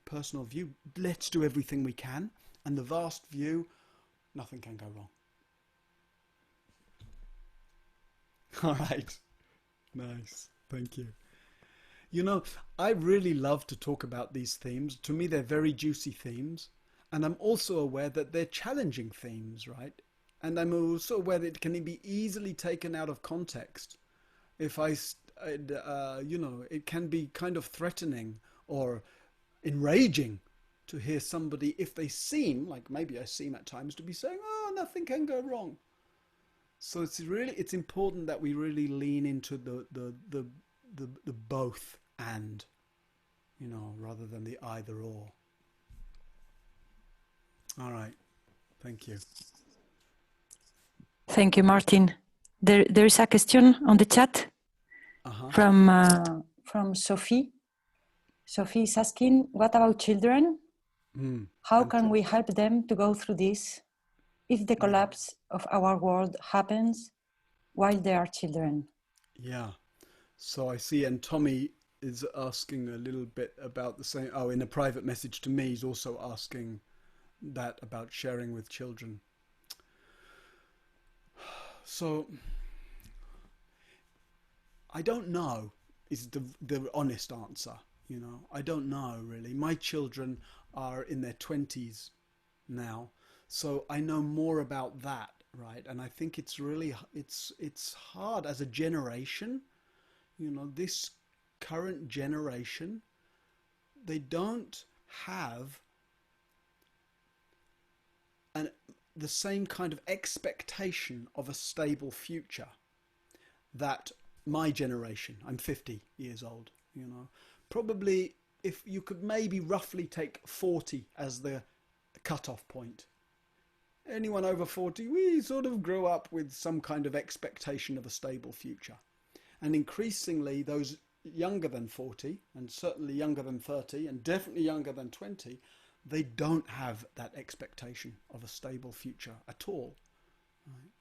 personal view, let's do everything we can, and the vast view, nothing can go wrong. All right. Nice. Thank you. You know, I really love to talk about these themes. To me, they're very juicy themes. And I'm also aware that they're challenging themes, right? And I'm also aware that it can be easily taken out of context. If you know, it can be kind of threatening or enraging to hear somebody, if they seem, like maybe I seem at times, to be saying, oh, nothing can go wrong. So it's important that we really lean into the both and, you know, rather than the either or. All right. Thank you. Thank you, Martin. There is a question on the chat from Sophie. Sophie is asking, what about children? How can we help them to go through this if the collapse of our world happens while they are children? Yeah. So I see, and Tommy is asking a little bit about the same. Oh, in a private message to me, he's also asking that about sharing with children. So I don't know is the honest answer. You know, I don't know really. My children are in their 20s now, so I know more about that, right? And I think it's really it's hard as a generation. You know, this current generation, they don't have the same kind of expectation of a stable future that my generation, I'm 50 years old, you know, probably if you could maybe roughly take 40 as the cutoff point. Anyone over 40, we sort of grew up with some kind of expectation of a stable future. And increasingly those younger than 40 and certainly younger than 30 and definitely younger than 20, they don't have that expectation of a stable future at all. Right?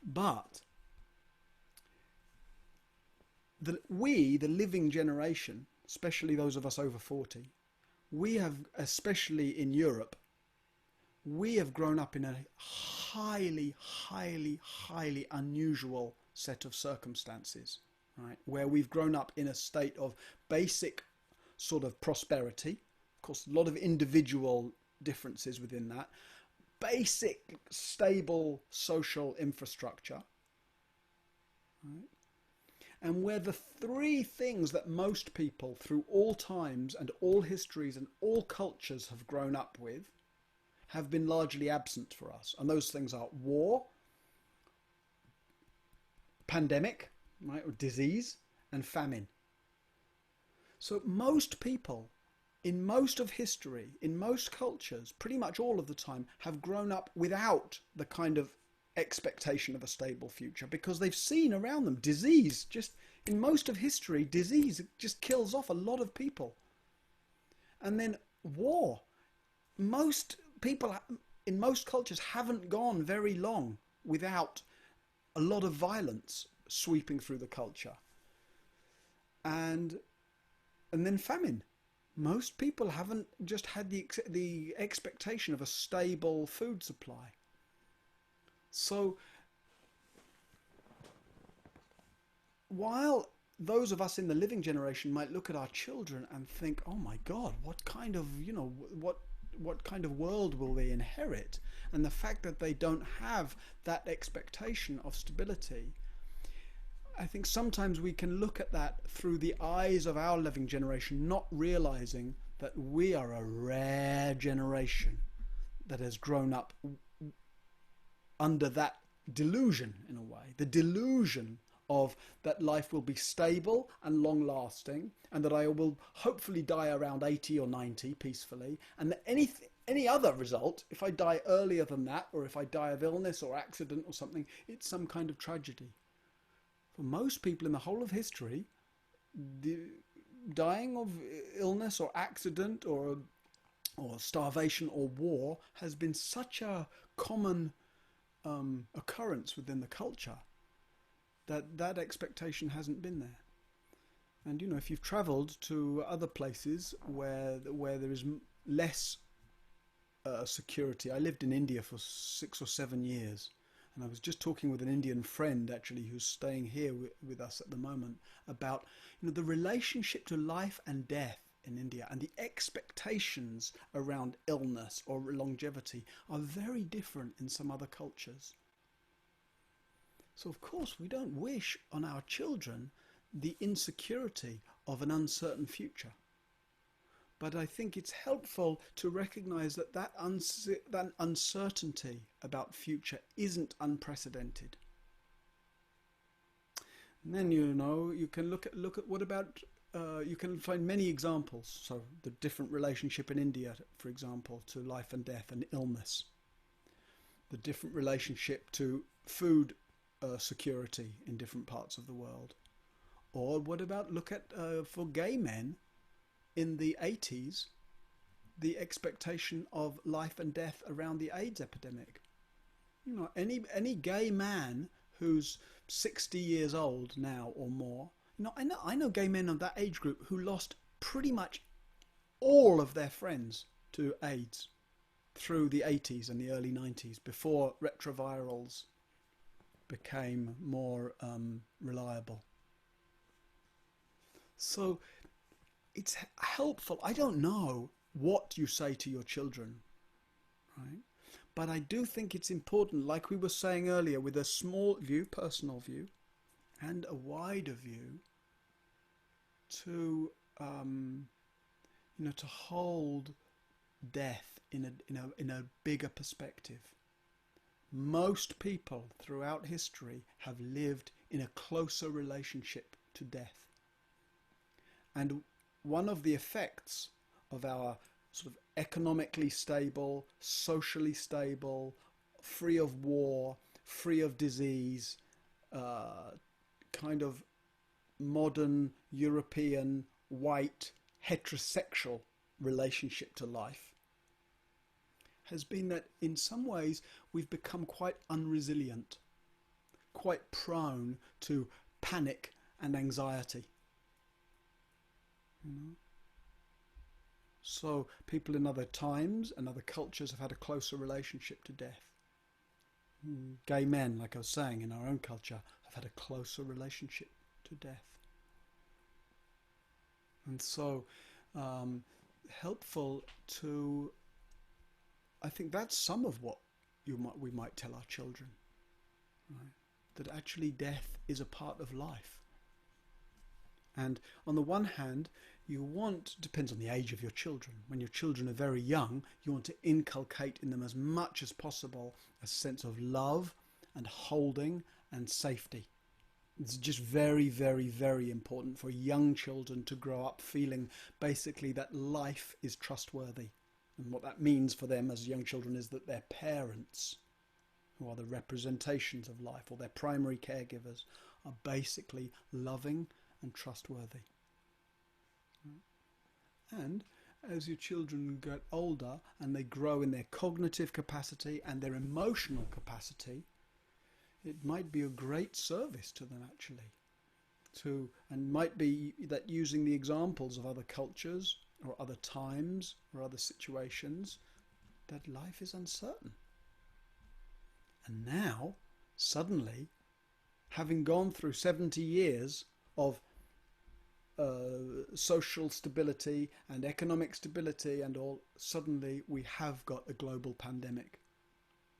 But the living generation, especially those of us over 40, we have, especially in Europe, we have grown up in a highly, highly, highly unusual set of circumstances, right? Where we've grown up in a state of basic sort of prosperity. Of course, a lot of individual differences within that. Basic, stable social infrastructure. Right? And where the three things that most people through all times and all histories and all cultures have grown up with have been largely absent for us. And those things are war, pandemic, right, or disease, and famine. So most people in most of history, in most cultures, pretty much all of the time, have grown up without the kind of expectation of a stable future because they've seen around them disease. Just in most of history, disease just kills off a lot of people. And then war. Most people in most cultures haven't gone very long without a lot of violence sweeping through the culture. And then famine. Most people haven't just had the expectation of a stable food supply. So while those of us in the living generation might look at our children and think, oh my God, what kind of, you know, what kind of world will they inherit? And the fact that they don't have that expectation of stability, I think sometimes we can look at that through the eyes of our living generation, not realizing that we are a rare generation that has grown up under that delusion, in a way, the delusion of that life will be stable and long-lasting, and that I will hopefully die around 80 or 90 peacefully, and that any other result, if I die earlier than that, or if I die of illness or accident or something, it's some kind of tragedy. For most people in the whole of history, dying of illness or accident or starvation or war has been such a common occurrence within the culture that expectation hasn't been there. And if you've travelled to other places where there is less security. I lived in India for 6 or 7 years, and I was just talking with an Indian friend actually who's staying here with us at the moment about the relationship to life and death in India, and the expectations around illness or longevity are very different in some other cultures. So of course we don't wish on our children the insecurity of an uncertain future. But I think it's helpful to recognize that uncertainty about future isn't unprecedented. And then you can look at what about you can find many examples. So the different relationship in India, for example, to life and death and illness. The different relationship to food security in different parts of the world. Or what about look at for gay men in the 80s, the expectation of life and death around the AIDS epidemic. Any gay man who's 60 years old now or more, I know gay men of that age group who lost pretty much all of their friends to AIDS through the 80s and the early 90s, before retrovirals became more reliable. So it's helpful. I don't know what you say to your children, right? But I do think it's important, like we were saying earlier, with a small view, personal view, and a wider view, to to hold death in a bigger perspective. Most people throughout history have lived in a closer relationship to death. And one of the effects of our sort of economically stable, socially stable, free of war, free of disease, kind of modern European white heterosexual relationship to life has been that in some ways we've become quite unresilient, quite prone to panic and anxiety. So people in other times and other cultures have had a closer relationship to death. Gay men, like I was saying, in our own culture, have had a closer relationship to death. And so helpful to, I think that's some of what we might tell our children, right? That actually death is a part of life. And on the one hand, depends on the age of your children. When your children are very young, you want to inculcate in them as much as possible a sense of love and holding and safety. It's just very, very, very important for young children to grow up feeling basically that life is trustworthy. And what that means for them as young children is that their parents, who are the representations of life, or their primary caregivers, are basically loving and trustworthy. And as your children get older and they grow in their cognitive capacity and their emotional capacity, it might be a great service to them actually. And might be that using the examples of other cultures or other times or other situations, that life is uncertain. And now, suddenly, having gone through 70 years of social stability and economic stability and all, suddenly we have got a global pandemic.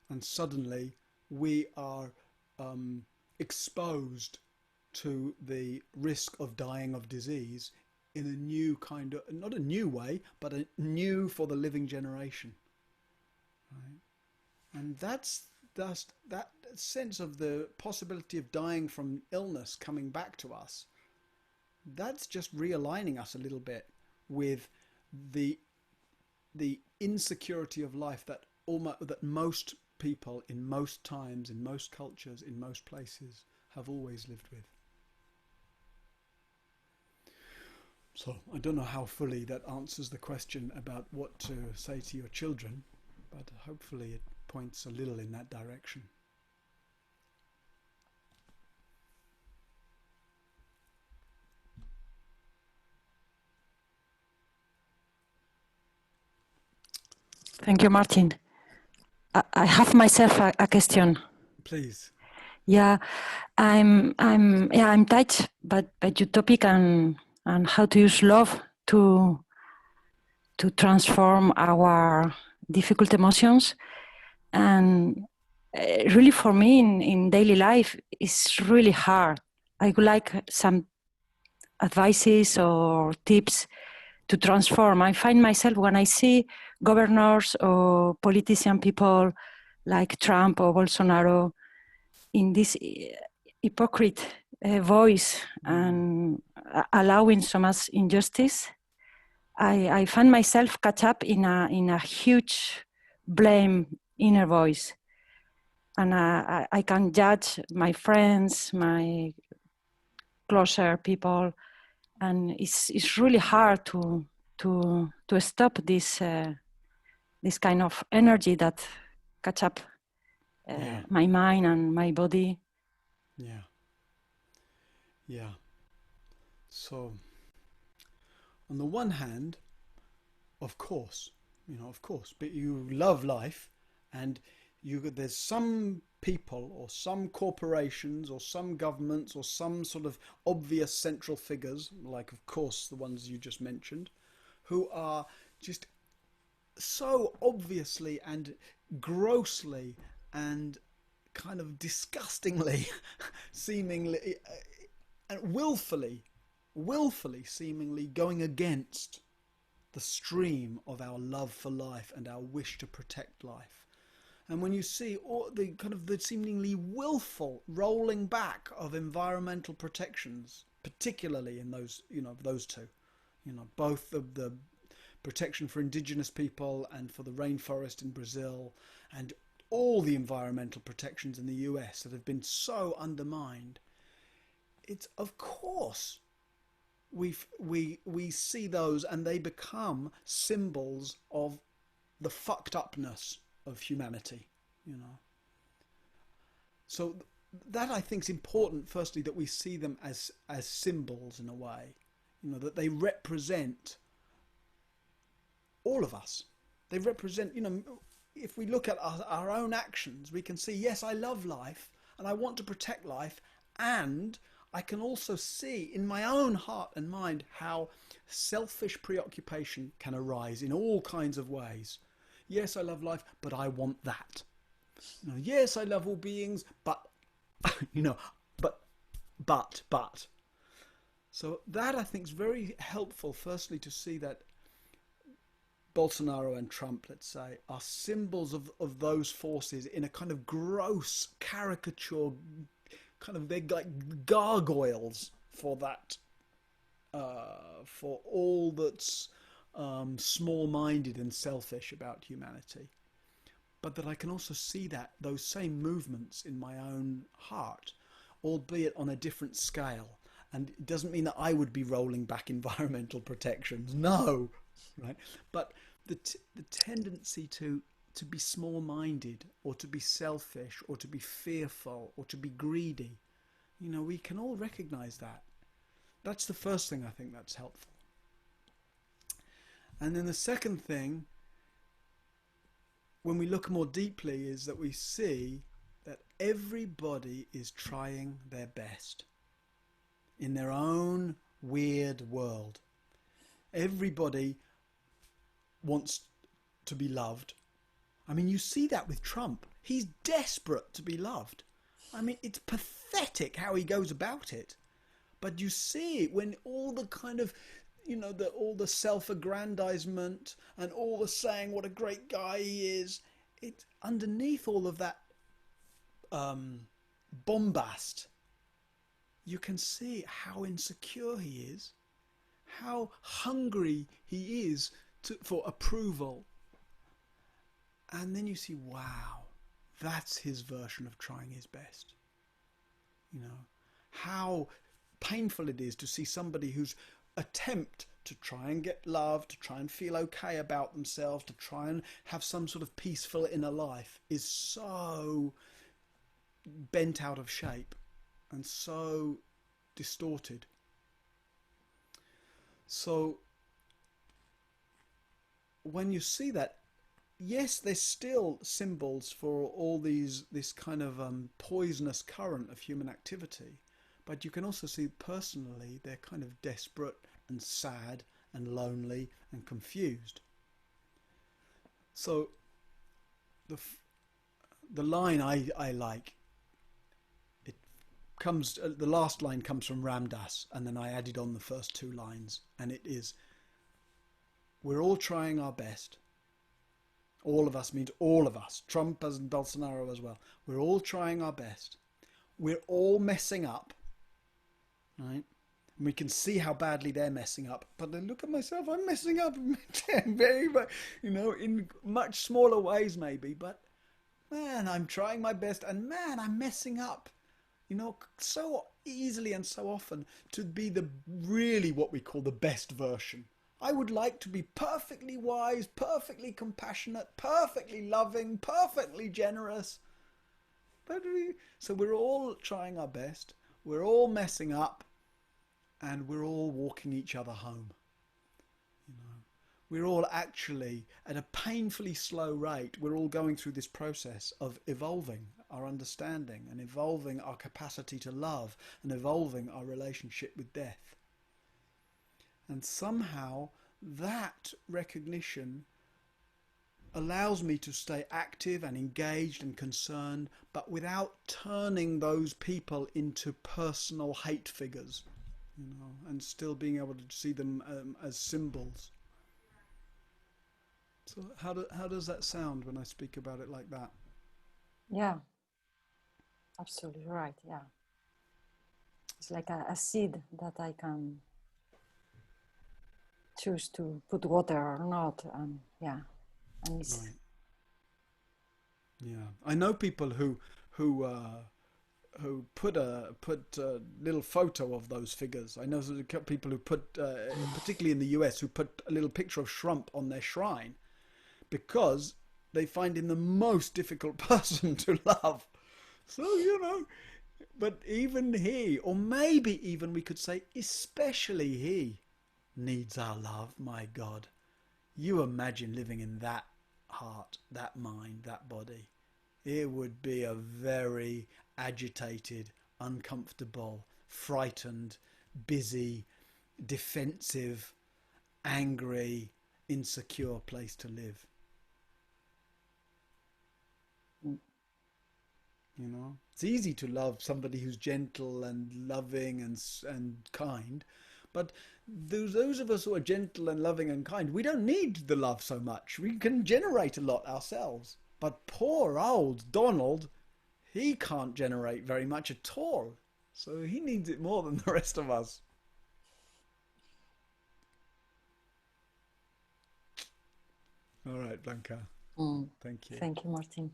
And suddenly we are exposed to the risk of dying of disease in a new kind of, not a new way, but a new for the living generation. Right? And that's that sense of the possibility of dying from illness coming back to us. That's just realigning us a little bit with the insecurity of life that most people in most times, in most cultures, in most places have always lived with. So I don't know how fully that answers the question about what to say to your children, but hopefully it points a little in that direction. Thank you, Martin. I have myself a question. Please. Yeah, I'm touched by your topic and how to use love to transform our difficult emotions. And really, for me, in daily life, it's really hard. I would like some advices or tips to transform. I find myself when I see governors or politician people like Trump or Bolsonaro in this hypocrite voice and allowing so much injustice, I find myself catch up in a huge blame inner voice, and I can judge my friends, my closer people, and it's really hard to stop this this kind of energy that catch up my mind and my body. Yeah. Yeah. So, on the one hand, of course, but you love life, and there's some people or some corporations or some governments or some sort of obvious central figures, like of course the ones you just mentioned, who are just so obviously and grossly and kind of disgustingly seemingly and willfully seemingly going against the stream of our love for life and our wish to protect life. And when you see all the kind of the seemingly willful rolling back of environmental protections, particularly in those, those two, both the protection for indigenous people and for the rainforest in Brazil, and all the environmental protections in the US that have been so undermined, it's of course we see those and they become symbols of the fucked upness of humanity, So that I think is important, firstly, that we see them as symbols in a way, that they represent all of us. They represent, if we look at our own actions, we can see, yes, I love life and I want to protect life, and I can also see in my own heart and mind how selfish preoccupation can arise in all kinds of ways. Yes, I love life, but I want that. Yes, I love all beings, but, but. So that I think is very helpful, firstly, to see that Bolsonaro and Trump, let's say, are symbols of those forces in a kind of gross caricature, kind of, they're like gargoyles for that, for all that's small-minded and selfish about humanity. But that I can also see those same movements in my own heart, albeit on a different scale. And it doesn't mean that I would be rolling back environmental protections, no, right? But the tendency to be small-minded, or to be selfish, or to be fearful, or to be greedy, we can all recognize that. That's the first thing I think that's helpful. And then the second thing, when we look more deeply, is that we see that everybody is trying their best in their own weird world. Everybody wants to be loved. I mean, you see that with Trump. He's desperate to be loved. I mean, it's pathetic how he goes about it. But you see it when all the kind of, all the self-aggrandizement and all the saying what a great guy he is, it's underneath all of that bombast. You can see how insecure he is, how hungry he is for approval. And then you see, wow, that's his version of trying his best. How painful it is to see somebody who's attempt to try and get love, to try and feel okay about themselves, to try and have some sort of peaceful inner life is so bent out of shape and so distorted. So when you see that, yes, there's still symbols for all this kind of poisonous current of human activity, but you can also see personally they're kind of desperate and sad and lonely and confused. So the line I like, it comes, the last line comes from Ram Dass, and then I added on the first two lines, and it is, we're all trying our best. All of us means all of us, Trump and Bolsonaro as well. We're all trying our best. We're all messing up, right? And we can see how badly they're messing up. But then look at myself, I'm messing up very, in much smaller ways maybe. But man, I'm trying my best, and man, I'm messing up, so easily and so often to be the really what we call the best version. I would like to be perfectly wise, perfectly compassionate, perfectly loving, perfectly generous. So we're all trying our best, we're all messing up, and we're all walking each other home. We're all actually, at a painfully slow rate, we're all going through this process of evolving our understanding and evolving our capacity to love and evolving our relationship with death. And somehow that recognition allows me to stay active and engaged and concerned, but without turning those people into personal hate figures, and still being able to see them as symbols. So how does that sound when I speak about it like that? Yeah, absolutely right. Yeah. It's like a seed that I can choose to put water or not, and it's right. Yeah, I know people who put a little photo of those figures. I know people who put, particularly in the US, who put a little picture of Trump on their shrine because they find him the most difficult person to love. So but even he, or maybe even we could say, especially he, needs our love. My God, you imagine living in that heart, that mind, that body. It would be a very agitated, uncomfortable, frightened, busy, defensive, angry, insecure place to live. It's easy to love somebody who's gentle and loving and kind, but those of us who are gentle and loving and kind, we don't need the love so much. We can generate a lot ourselves. But poor old Donald, he can't generate very much at all. So he needs it more than the rest of us. All right, Blanca. Thank you. Thank you, Martin.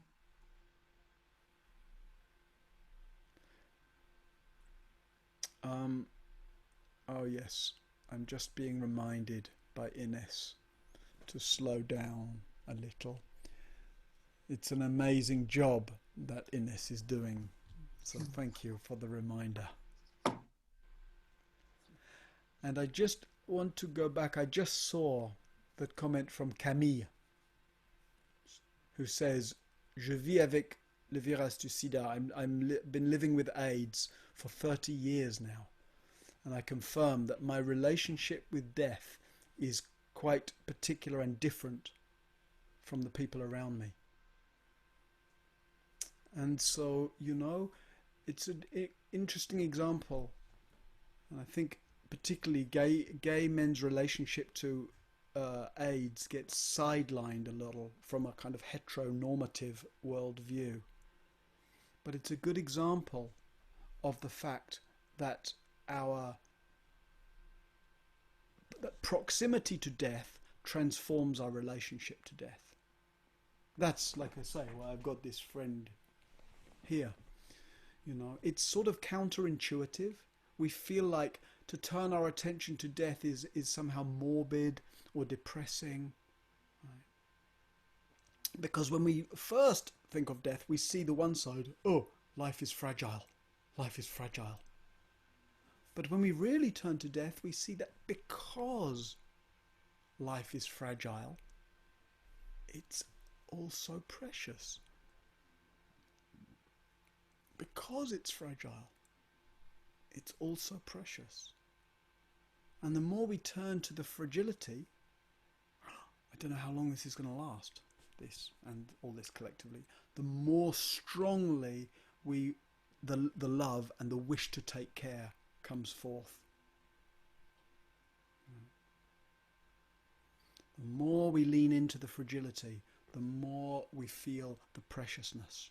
Oh yes, I'm just being reminded by Ines to slow down a little. It's an amazing job that Ines is doing. So thank you for the reminder. And I just want to go back. I just saw that comment from Camille, who says, "Je vis avec le virus du sida. I'm been living with AIDS for 30 years now. And I confirm that my relationship with death is quite particular and different from the people around me." And so, it's an interesting example. And I think particularly gay men's relationship to AIDS gets sidelined a little from a kind of heteronormative worldview. But it's a good example of the fact that that proximity to death transforms our relationship to death. That's, like I say, why I've got this friend here. It's sort of counterintuitive. we feel like to turn our attention to death is somehow morbid or depressing. Right? Because when we first think of death, we see the one side, oh, life is fragile. Life is fragile. But when we really turn to death, we see that because life is fragile, it's also precious. Because it's fragile, it's also precious. And the more we turn to the fragility, I don't know how long this is going to last, this and all this collectively, the more strongly the love and the wish to take care comes forth. The more we lean into the fragility, the more we feel the preciousness.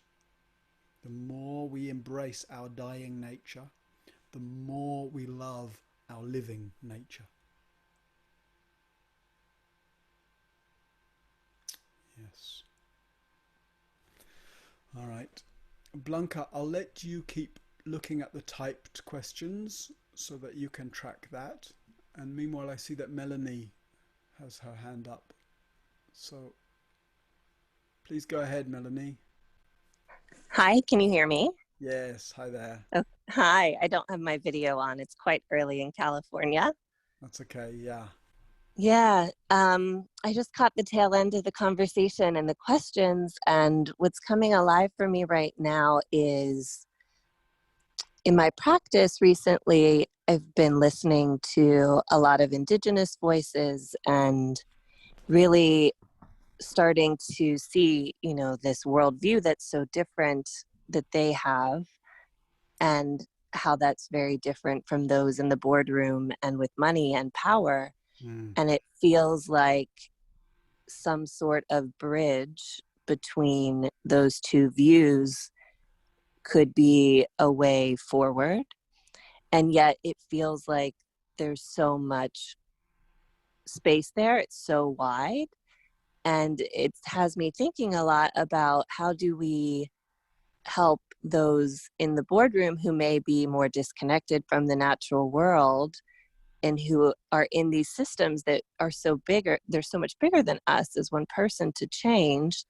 The more we embrace our dying nature, the more we love our living nature. Yes. All right. Blanca, I'll let you keep looking at the typed questions so that you can track that. And meanwhile, I see that Melanie has her hand up. So please go ahead, Melanie. Hi, can you hear me? Yes, hi there. Oh, hi, I don't have my video on. It's quite early in California. That's okay, yeah. Yeah, I just caught the tail end of the conversation and the questions, and what's coming alive for me right now is in my practice recently, I've been listening to a lot of Indigenous voices and really starting to see, this worldview that's so different that they have, and how that's very different from those in the boardroom and with money and power. And it feels like some sort of bridge between those two views could be a way forward. And yet it feels like there's so much space there. It's so wide. And it has me thinking a lot about how do we help those in the boardroom who may be more disconnected from the natural world and who are in these systems that are so bigger, they're so much bigger than us as one person to change.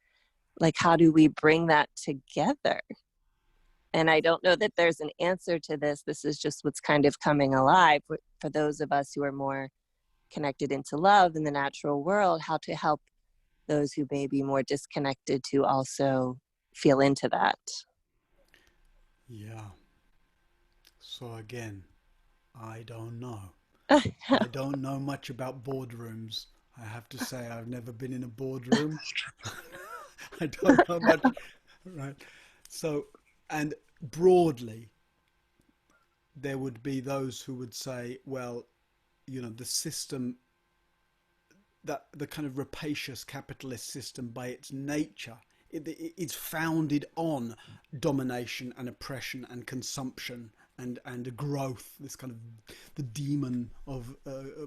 Like, how do we bring that together? And I don't know that there's an answer to this. This is just what's kind of coming alive for those of us who are more connected into love in the natural world, how to help those who may be more disconnected to also feel into that. Yeah. So again, I don't know. I don't know much about boardrooms. I have to say I've never been in a boardroom. I don't know much. Right. So, and broadly, there would be those who would say, well, the system, that the kind of rapacious capitalist system by its nature, it's founded on domination and oppression and consumption and growth, this kind of the demon of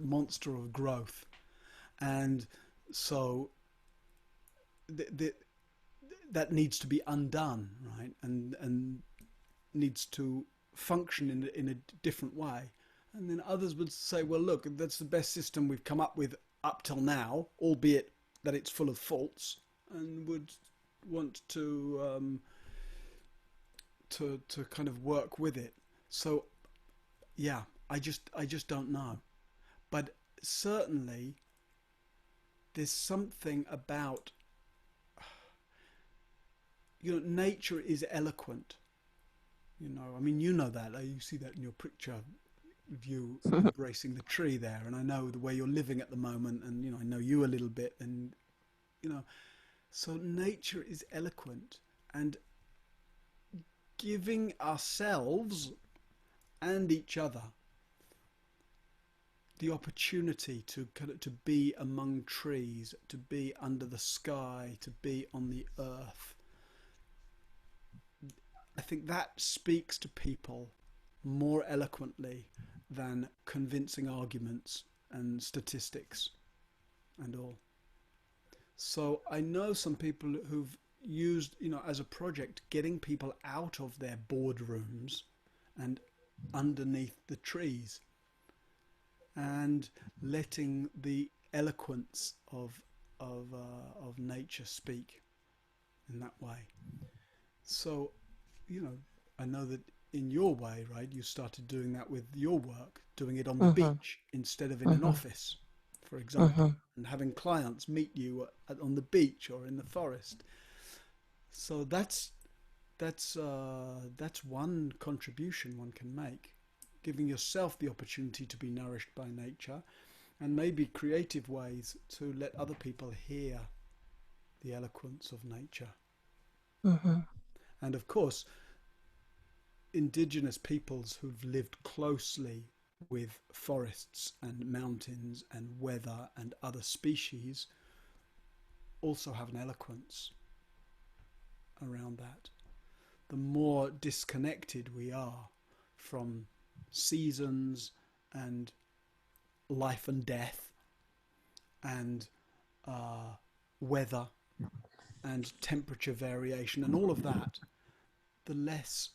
monster of growth. And so that needs to be undone, right? And needs to function in a different way. And then others would say, well, look, that's the best system we've come up with up till now, albeit that it's full of faults, and would want to kind of work with it. So yeah, I just don't know. But certainly there's something about nature is eloquent. I mean, that. You see that in your picture of you embracing the tree there, and I know the way you're living at the moment, and I know you a little bit, and so nature is eloquent, and giving ourselves and each other the opportunity to be among trees, to be under the sky, to be on the earth. I think that speaks to people more eloquently than convincing arguments and statistics and all. So I know some people who've used, as a project, getting people out of their boardrooms and underneath the trees and letting the eloquence of nature speak in that way. So, I know that in your way, right, you started doing that with your work, doing it on the Mm-hmm. beach instead of in an Mm-hmm. office, for example, Mm-hmm. and having clients meet you on the beach or in the forest. So that's one contribution one can make, giving yourself the opportunity to be nourished by nature, and maybe creative ways to let other people hear the eloquence of nature. Mm-hmm. And of course, indigenous peoples who've lived closely with forests and mountains and weather and other species also have an eloquence around that. The more disconnected we are from seasons and life and death and weather and temperature variation and all of that, the less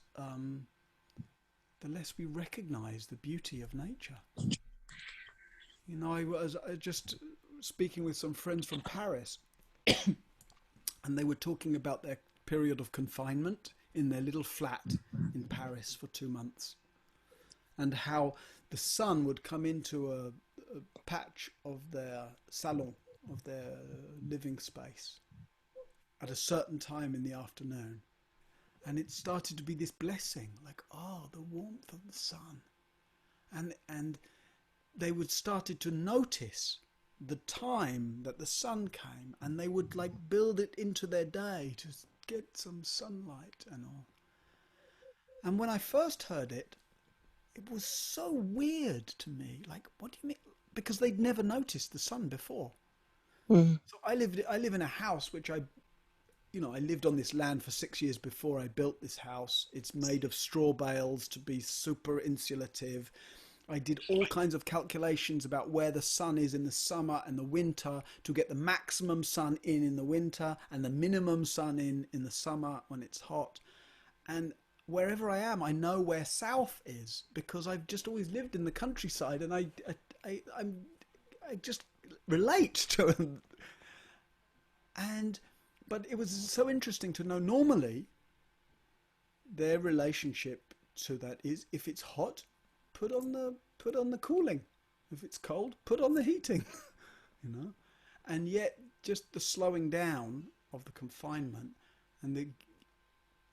we recognize the beauty of nature. I was just speaking with some friends from Paris, and they were talking about their period of confinement in their little flat in Paris for 2 months, and how the sun would come into a patch of their salon, of their living space, at a certain time in the afternoon. And it started to be this blessing, like, oh, the warmth of the sun. And they would started to notice the time that the sun came, and they would like build it into their day to get some sunlight and all. And when I first heard it, it was so weird to me. Like, what do you mean? Because they'd never noticed the sun before. Mm-hmm. So I live in a house which I lived on this land for 6 years before I built this house. It's made of straw bales to be super insulative. I did all kinds of calculations about where the sun is in the summer and the winter to get the maximum sun in the winter and the minimum sun in the summer when it's hot. And wherever I am, I know where south is because I've just always lived in the countryside, and I just relate to them. But it was so interesting to know normally their relationship to that is, if it's hot, put on the cooling. If it's cold, put on the heating. And yet just the slowing down of the confinement and the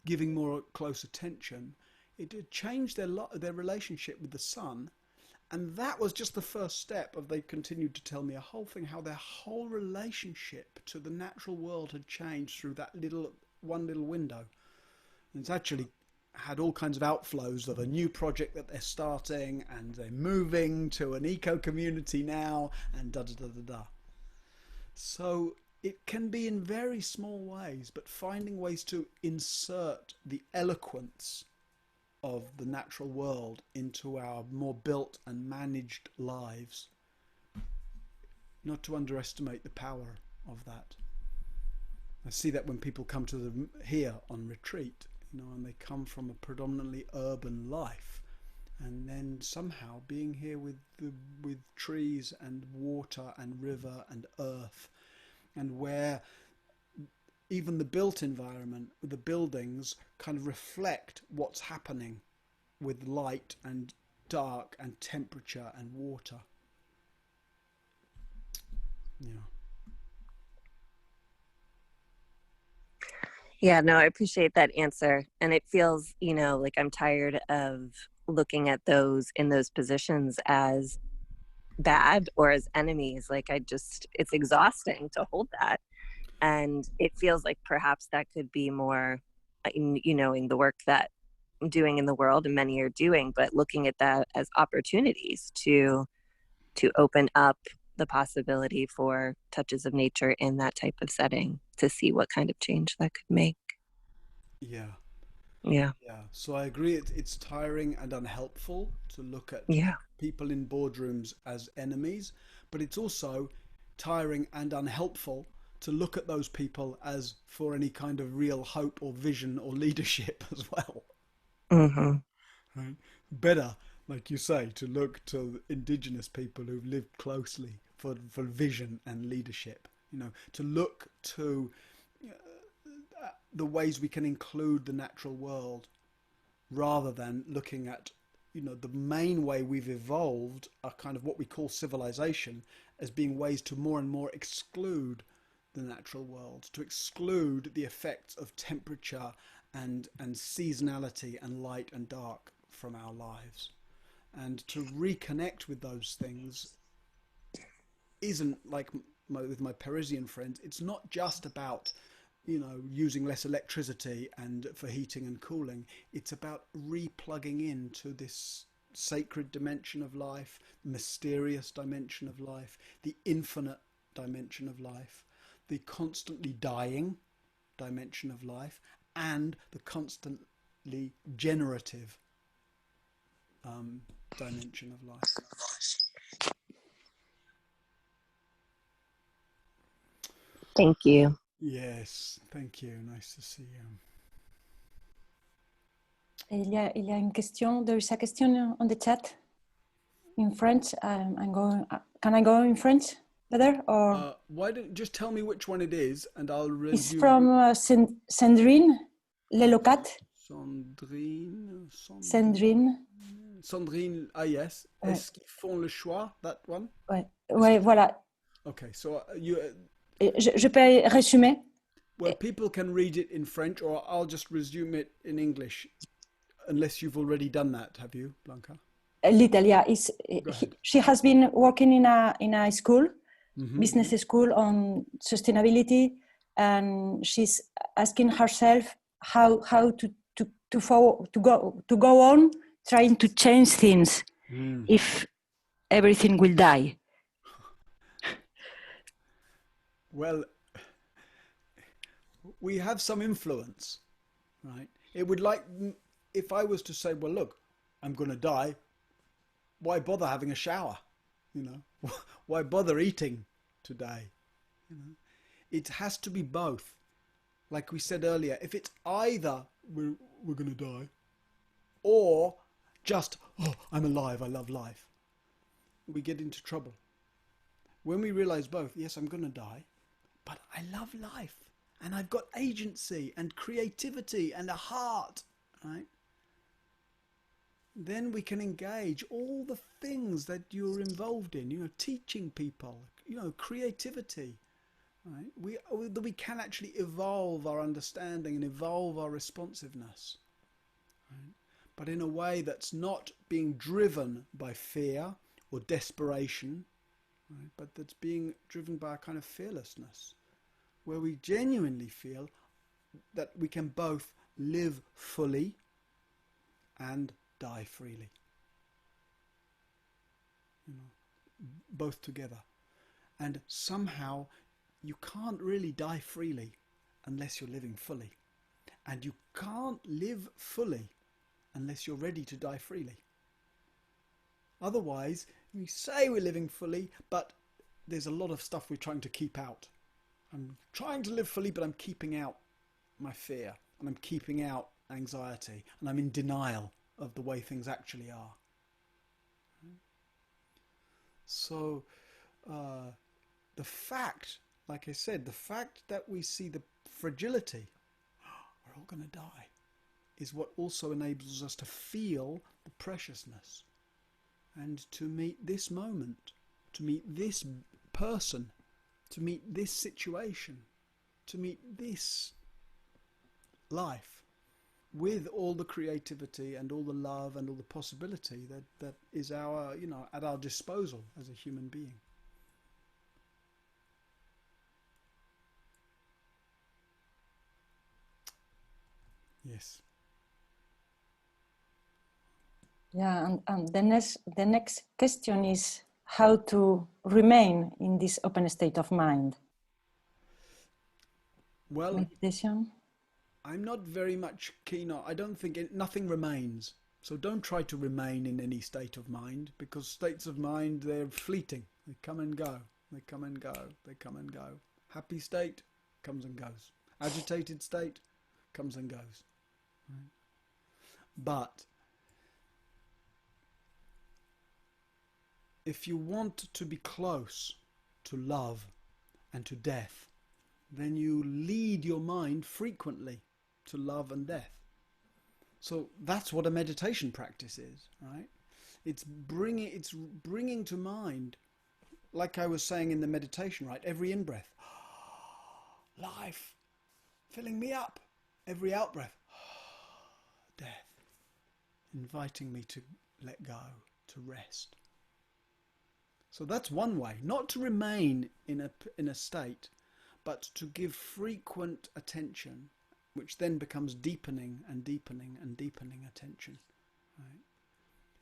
giving more close attention, it did change their relationship with the sun. And that was just the first step of, they continued to tell me a whole thing, how their whole relationship to the natural world had changed through that one little window. And it's actually had all kinds of outflows of a new project that they're starting, and they're moving to an eco community now, and da da da da da. So it can be in very small ways, but finding ways to insert the eloquence of the natural world into our more built and managed lives, not to underestimate the power of that. I see that when people come to them here on retreat, and they come from a predominantly urban life, and then somehow being here with trees and water and river and earth, and where even the built environment, the buildings, kind of reflect what's happening with light and dark and temperature and water. Yeah, no, I appreciate that answer. And it feels, like I'm tired of looking at those in those positions as bad or as enemies. Like, it's exhausting to hold that. And it feels like perhaps that could be more, in the work that I'm doing in the world and many are doing, but looking at that as opportunities to open up the possibility for touches of nature in that type of setting, to see what kind of change that could make. Yeah. Yeah. Yeah. So I agree. It's tiring and unhelpful to look at Yeah. people in boardrooms as enemies, but it's also tiring and unhelpful to look at those people as for any kind of real hope or vision or leadership as well. Mm-hmm. Right? better, like you say, to look to indigenous people who've lived closely for vision and leadership. You know, to look to the ways we can include the natural world, rather than looking at, you know, the main way we've evolved a kind of what we call civilization as being ways to more and more exclude the natural world, to exclude the effects of temperature and seasonality and light and dark from our lives. And to reconnect with those things isn't like with my Parisian friends, it's not just about, you know, using less electricity and for heating and cooling. It's about replugging into this sacred dimension of life, mysterious dimension of life, the infinite dimension of life, the constantly dying dimension of life, and the constantly generative dimension of life. Thank you. Yes, thank you. Nice to see you. Il y a une question. There is a question on the chat in French. I'm going. Can I go in French better, or why don't just tell me which one it is, and I'll resume. it's from Sandrine Lelocat. Sandrine. Ah yes. Ouais. Est-ce qu'ils font le choix? That one. Ouais, voilà. Okay, so you. Je peux résumer. Well, people can read it in French, or I'll just resume it in English, unless you've already done that. Have you, Blanca? A little, yeah. She has been working in a school, business school, on sustainability, and she's asking herself how to go on trying to change things if everything will die. Well, we have some influence, right? It would like, if I was to say, well, look, I'm going to die, why bother having a shower? You know, why bother eating today? You know, it has to be both. Like we said earlier, if it's either we're going to die, or just, oh, I'm alive, I love life, we get into trouble. When we realize both, yes, I'm going to die, but I love life, and I've got agency and creativity and a heart, right? Then we can engage all the things that you're involved in, you know, teaching people, you know, creativity, right? We can actually evolve our understanding and evolve our responsiveness, right? But in a way that's not being driven by fear or desperation, right? But that's being driven by a kind of fearlessness, where we genuinely feel that we can both live fully and die freely. You know, both together. And somehow you can't really die freely unless you're living fully. And you can't live fully unless you're ready to die freely. Otherwise, we say we're living fully, but there's a lot of stuff we're trying to keep out. I'm trying to live fully, but I'm keeping out my fear, and I'm keeping out anxiety, and I'm in denial of the way things actually are. So the fact, like I said, the fact that we see the fragility, we're all going to die, is what also enables us to feel the preciousness, and to meet this moment, to meet this person, to meet this situation, to meet this life with all the creativity and all the love and all the possibility that is our, you know, at our disposal as a human being. Yes. Yeah, and the next question is how to remain in this open state of mind. Well, meditation. I'm not very much keen on, I don't think nothing remains. So don't try to remain in any state of mind, because states of mind, they're fleeting. They come and go. They come and go. They come and go. Happy state comes and goes. Agitated state comes and goes. Right? But if you want to be close to love and to death, then you lead your mind frequently to love and death. So that's what a meditation practice is, right? It's bringing to mind, like I was saying in the meditation, right? Every in-breath, life filling me up. Every out-breath, death, inviting me to let go, to rest. So that's one way, not to remain in a state, but to give frequent attention, which then becomes deepening and deepening and deepening attention, right,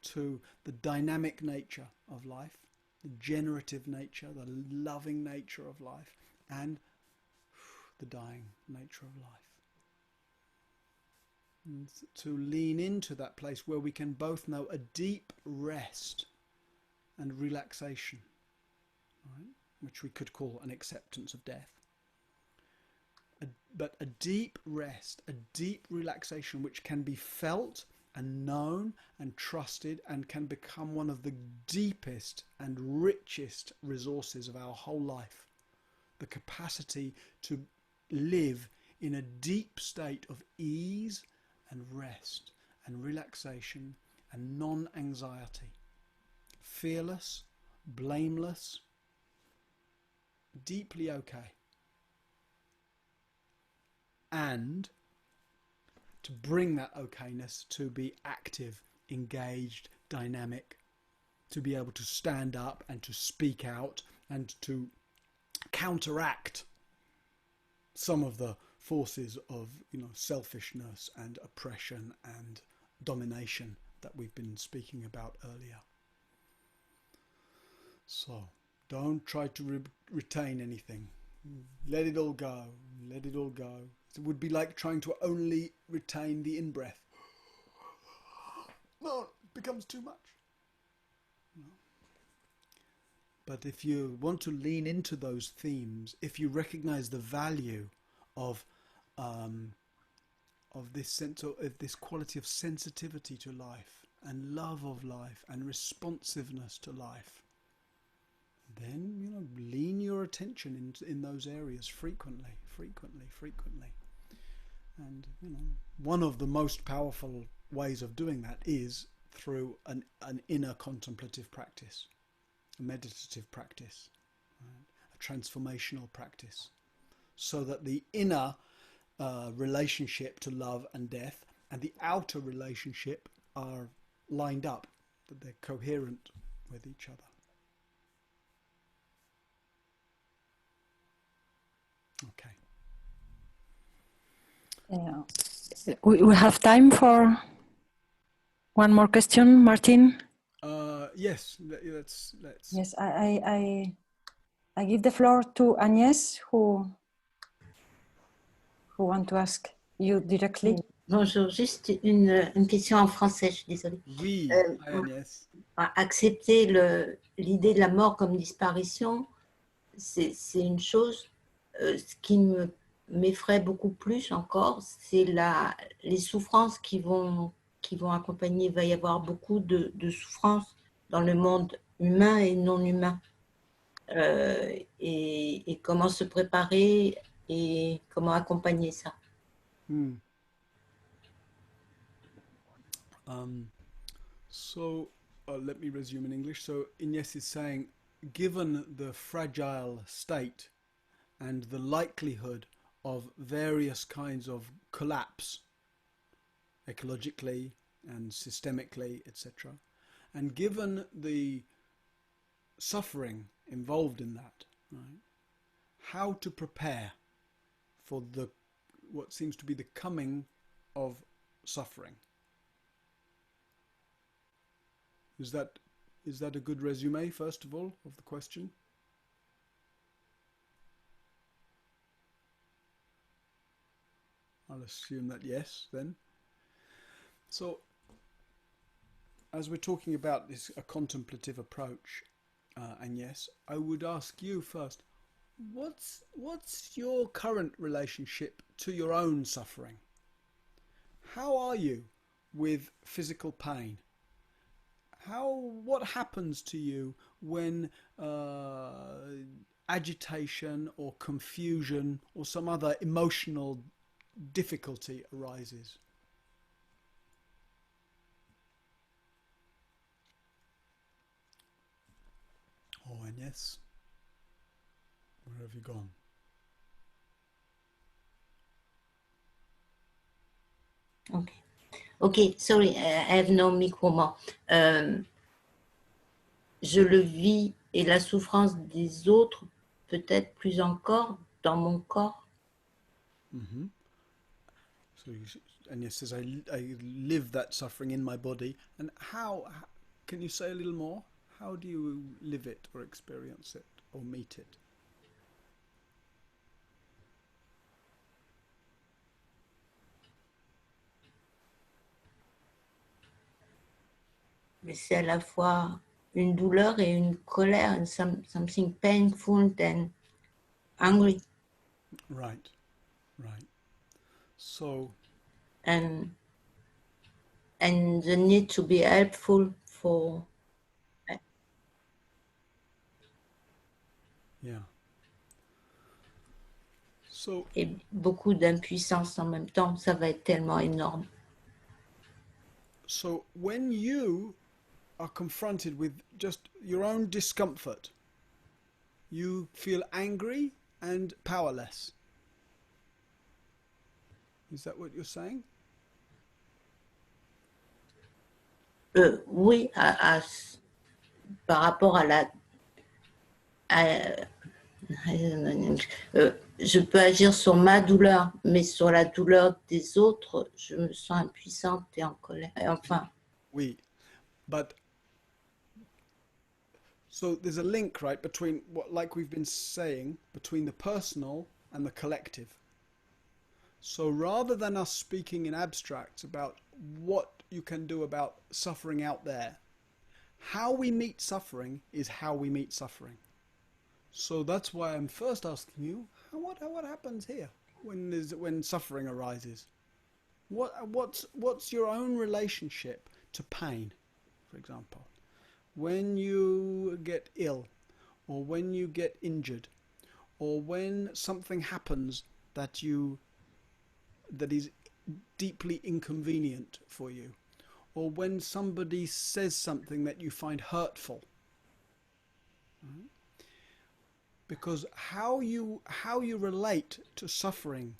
to the dynamic nature of life, the generative nature, the loving nature of life, and the dying nature of life. And to lean into that place where we can both know a deep rest and relaxation, right, which we could call an acceptance of death. But a deep rest, a deep relaxation which can be felt and known and trusted and can become one of the deepest and richest resources of our whole life. The capacity to live in a deep state of ease and rest and relaxation and non-anxiety. Fearless, blameless, deeply okay. And to bring that okayness to be active, engaged, dynamic, to be able to stand up and to speak out and to counteract some of the forces of, selfishness and oppression and domination that we've been speaking about earlier. So don't try to retain anything. Let it all go. Let it all go. It would be like trying to only retain the in-breath. No, it becomes too much. No. But if you want to lean into those themes, if you recognize the value of this sense of this quality of sensitivity to life and love of life and responsiveness to life, then lean your attention in those areas frequently. And one of the most powerful ways of doing that is through an inner contemplative practice, a meditative practice, right? A transformational practice, so that the inner relationship to love and death and the outer relationship are lined up, that they're coherent with each other. Okay. We have time for one more question, Martin. Yes, let's. Yes, I give the floor to Agnès, who want to ask you directly. Bonjour, juste une question en français, je suis désolée. Oui, Agnès. Accepter l'idée de la mort comme disparition, c'est une chose. Ce qui m'effraie beaucoup plus encore, c'est les souffrances qui vont accompagner. Il va y avoir beaucoup de souffrances dans le monde humain et non humain. Et comment se préparer et comment accompagner ça. So let me resume in English. So Ines is saying, given the fragile state and the likelihood of various kinds of collapse, ecologically and systemically, etc., and given the suffering involved in that, right, how to prepare for what seems to be the coming of suffering. Is that a good resume, first of all, of the question? I'll assume that yes, then. So, as we're talking about a contemplative approach, Agnès, I would ask you first, what's your current relationship to your own suffering? How are you with physical pain? what happens to you when agitation or confusion or some other emotional difficulty arises? Oh, and yes, where have you gone? Okay. Okay, sorry, I have no micro more. Je le vis et la souffrance des autres, peut-être plus encore dans mon corps. Mm-hmm. So, and yes, says I live that suffering in my body. And how can you say a little more? How do you live it or experience it or meet it? Mais c'est à la fois une douleur et une colère, and something painful and angry. Right, right. So, And the need to be helpful for... yeah. So, Et beaucoup d'impuissance en même temps, ça va être tellement énorme. so when you are confronted with just your own discomfort, you feel angry and powerless. Is that what you're saying? Oui, par rapport à la... je peux agir sur ma douleur, mais sur la douleur des autres, je me sens impuissante et en colère. Enfin, Oui, but so there's a link, right, between what, like we've been saying, between the personal and the collective. So rather than us speaking in abstracts about what you can do about suffering out there, how we meet suffering is how we meet suffering. So that's why I'm first asking you, what happens here when suffering arises? What's your own relationship to pain, for example? When you get ill, or when you get injured, or when something happens that is deeply inconvenient for you, or when somebody says something that you find hurtful. Because how you relate to suffering,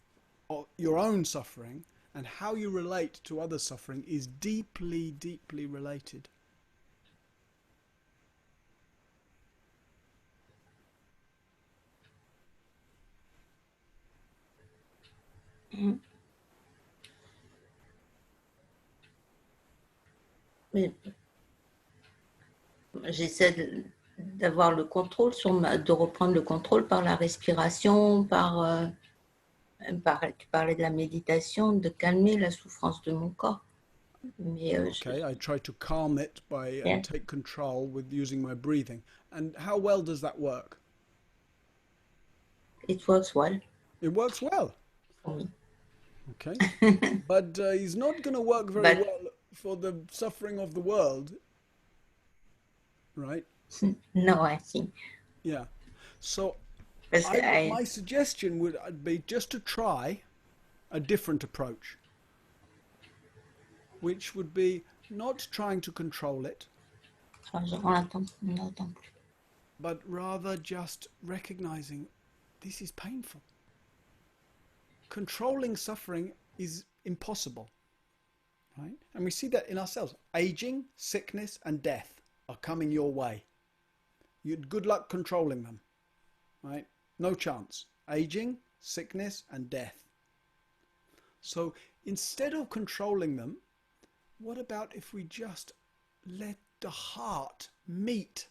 or your own suffering, and how you relate to other suffering is deeply, deeply related. mais j'essaie d'avoir le contrôle de reprendre le contrôle par la respiration, tu parlais de la méditation, de calmer la souffrance de mon corps. Mais Okay, I try to calm it by Yeah. and take control with using my breathing. And how well does that work? It works well It works well. for me. Okay, but it's not going to work very well for the suffering of the world, right? No, I think. Yeah. So Parce que my suggestion would be just to try a different approach, which would be not trying to control it, on l'attend plus. but rather just recognizing this is painful. Controlling suffering is impossible, right? And we see that in ourselves. Aging, sickness, and death are coming your way. Good luck controlling them, right? No chance. Aging, sickness, and death. So instead of controlling them, what about if we just let the heart meet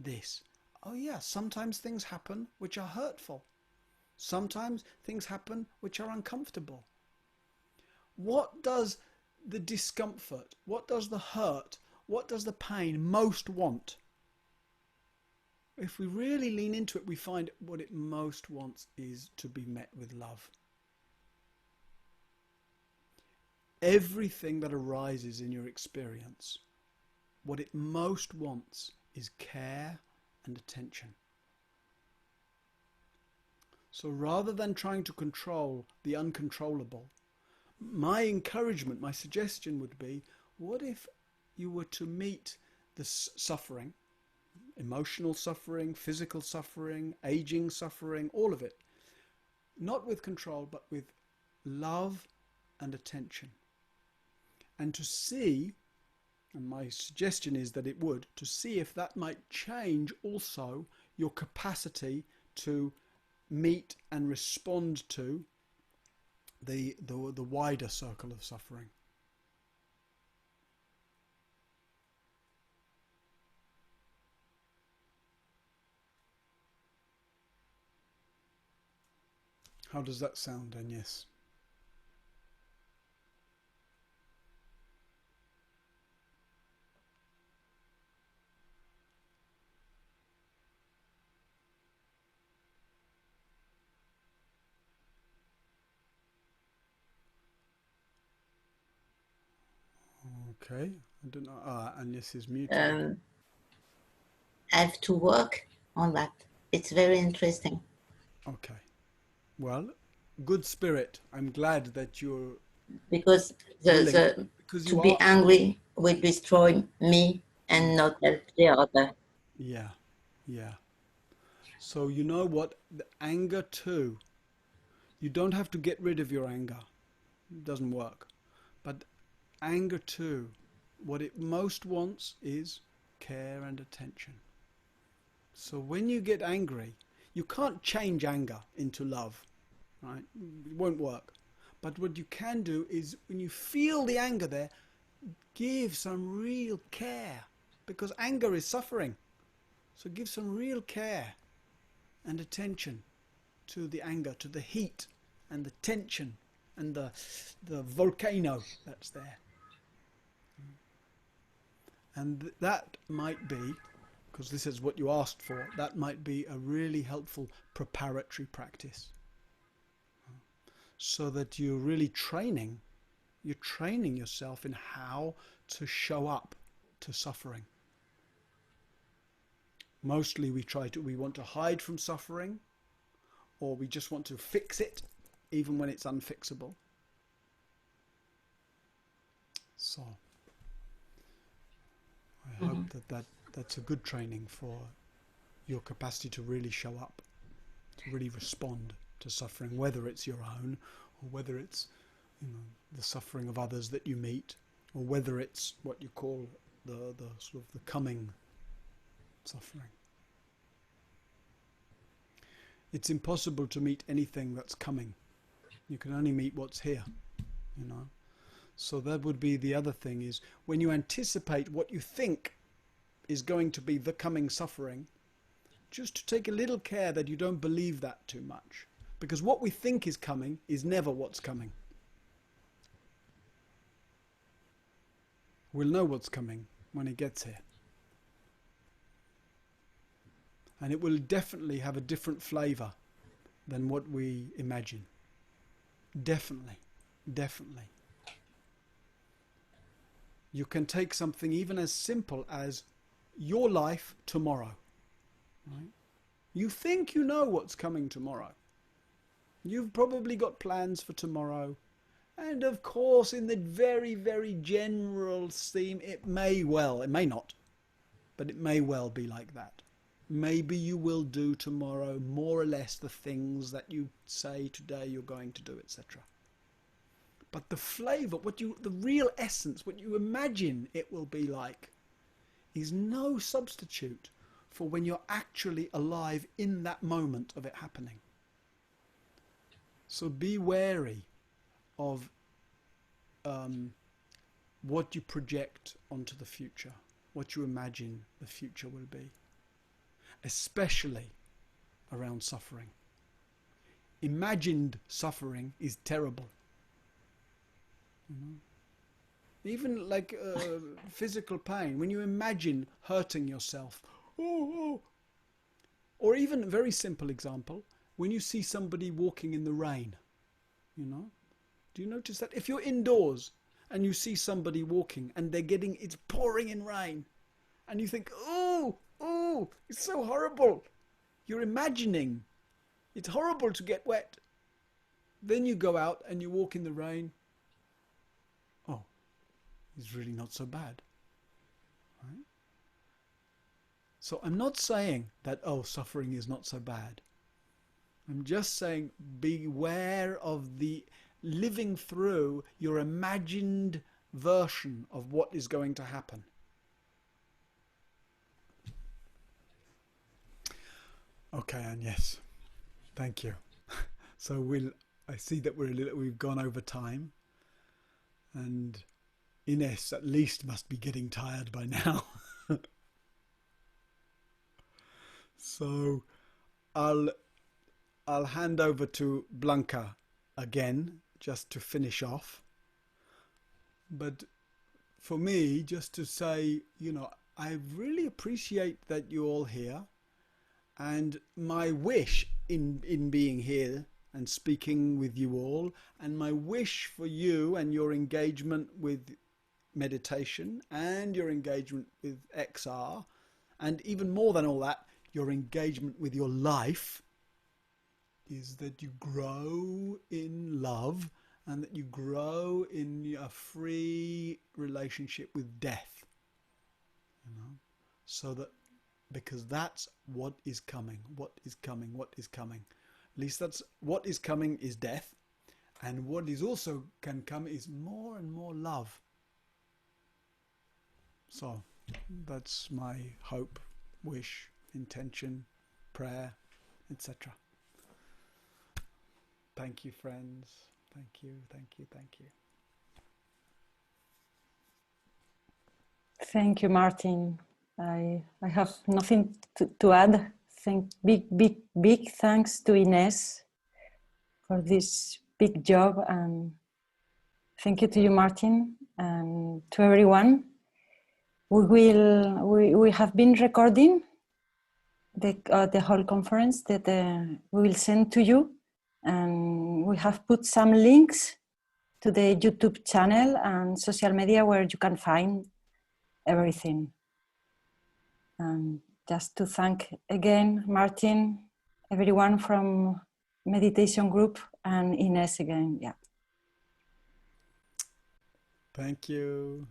this? Oh yeah, sometimes things happen which are hurtful. Sometimes things happen which are uncomfortable. What does the discomfort, what does the hurt, what does the pain most want? If we really lean into it, we find what it most wants is to be met with love. Everything that arises in your experience what it most wants is care and attention. So rather than trying to control the uncontrollable, my encouragement, my suggestion would be, what if you were to meet the suffering, emotional suffering, physical suffering, aging suffering, all of it, not with control, but with love and attention. And to see, and my suggestion is that it would, to see if that might change also your capacity to meet and respond to the wider circle of suffering. How does that sound, Agnes? Okay, I don't know. Agnes is muted. I have to work on that. It's very interesting. Okay. Well, good spirit. I'm glad that you're because to be angry will destroy me and not help the other. Yeah, yeah. So you know what? The anger too. You don't have to get rid of your anger. It doesn't work. But anger too, what it most wants is care and attention. So when you get angry, you can't change anger into love, right? It won't work. But what you can do is, when you feel the anger there, give some real care, because anger is suffering. So give some real care and attention to the anger, to the heat and the tension and the volcano that's there. And that might be, because this is what you asked for, that might be a really helpful preparatory practice. So that you're really training yourself in how to show up to suffering. Mostly we want to hide from suffering, or we just want to fix it, even when it's unfixable. So I hope that's a good training for your capacity to really show up, to really respond to suffering, whether it's your own, or whether it's, the suffering of others that you meet, or whether it's what you call the sort of the coming suffering. It's impossible to meet anything that's coming. You can only meet what's here, So that would be the other thing, is when you anticipate what you think is going to be the coming suffering, just to take a little care that you don't believe that too much. Because what we think is coming is never what's coming. We'll know what's coming when it gets here. And it will definitely have a different flavor than what we imagine. Definitely. Definitely. You can take something even as simple as your life tomorrow. Right? You think you know what's coming tomorrow. You've probably got plans for tomorrow. And of course, in the very, very general scheme, it may not, but it may well be like that. Maybe you will do tomorrow more or less the things that you say today you're going to do, etc. But the flavor, the real essence, what you imagine it will be like, is no substitute for when you're actually alive in that moment of it happening. So be wary of what you project onto the future, what you imagine the future will be, especially around suffering. Imagined suffering is terrible. Even like physical pain, when you imagine hurting yourself, or even a very simple example, when you see somebody walking in the rain, do you notice that if you're indoors and you see somebody walking and it's pouring in rain, and you think, oh, it's so horrible. You're imagining. It's horrible to get wet. Then you go out and you walk in the rain. Oh, it's really not so bad. Right? So I'm not saying that, oh, suffering is not so bad. I'm just saying beware of the living through your imagined version of what is going to happen. Okay, and yes, thank you. So I see that we've gone over time, and Ines at least must be getting tired by now. So I'll hand over to Blanca again, just to finish off. But for me, just to say, I really appreciate that you're all here. And my wish in being here and speaking with you all, and my wish for you and your engagement with meditation and your engagement with XR, and even more than all that, your engagement with your life, is that you grow in love and that you grow in a free relationship with death. So that, because that's what is coming. What is coming? At least that's what is coming is death, and what is also can come is more and more love. So that's my hope, wish, intention, prayer, etc. Thank you, friends. Thank you. Thank you, Martin. I have nothing to add. Big thanks to Ines for this big job, and thank you to you, Martin, and to everyone. We have been recording the whole conference that we will send to you, and we have put some links to the YouTube channel and social media where you can find everything. And just to thank again Martin, everyone from meditation group, and Ines again. Yeah. Thank you.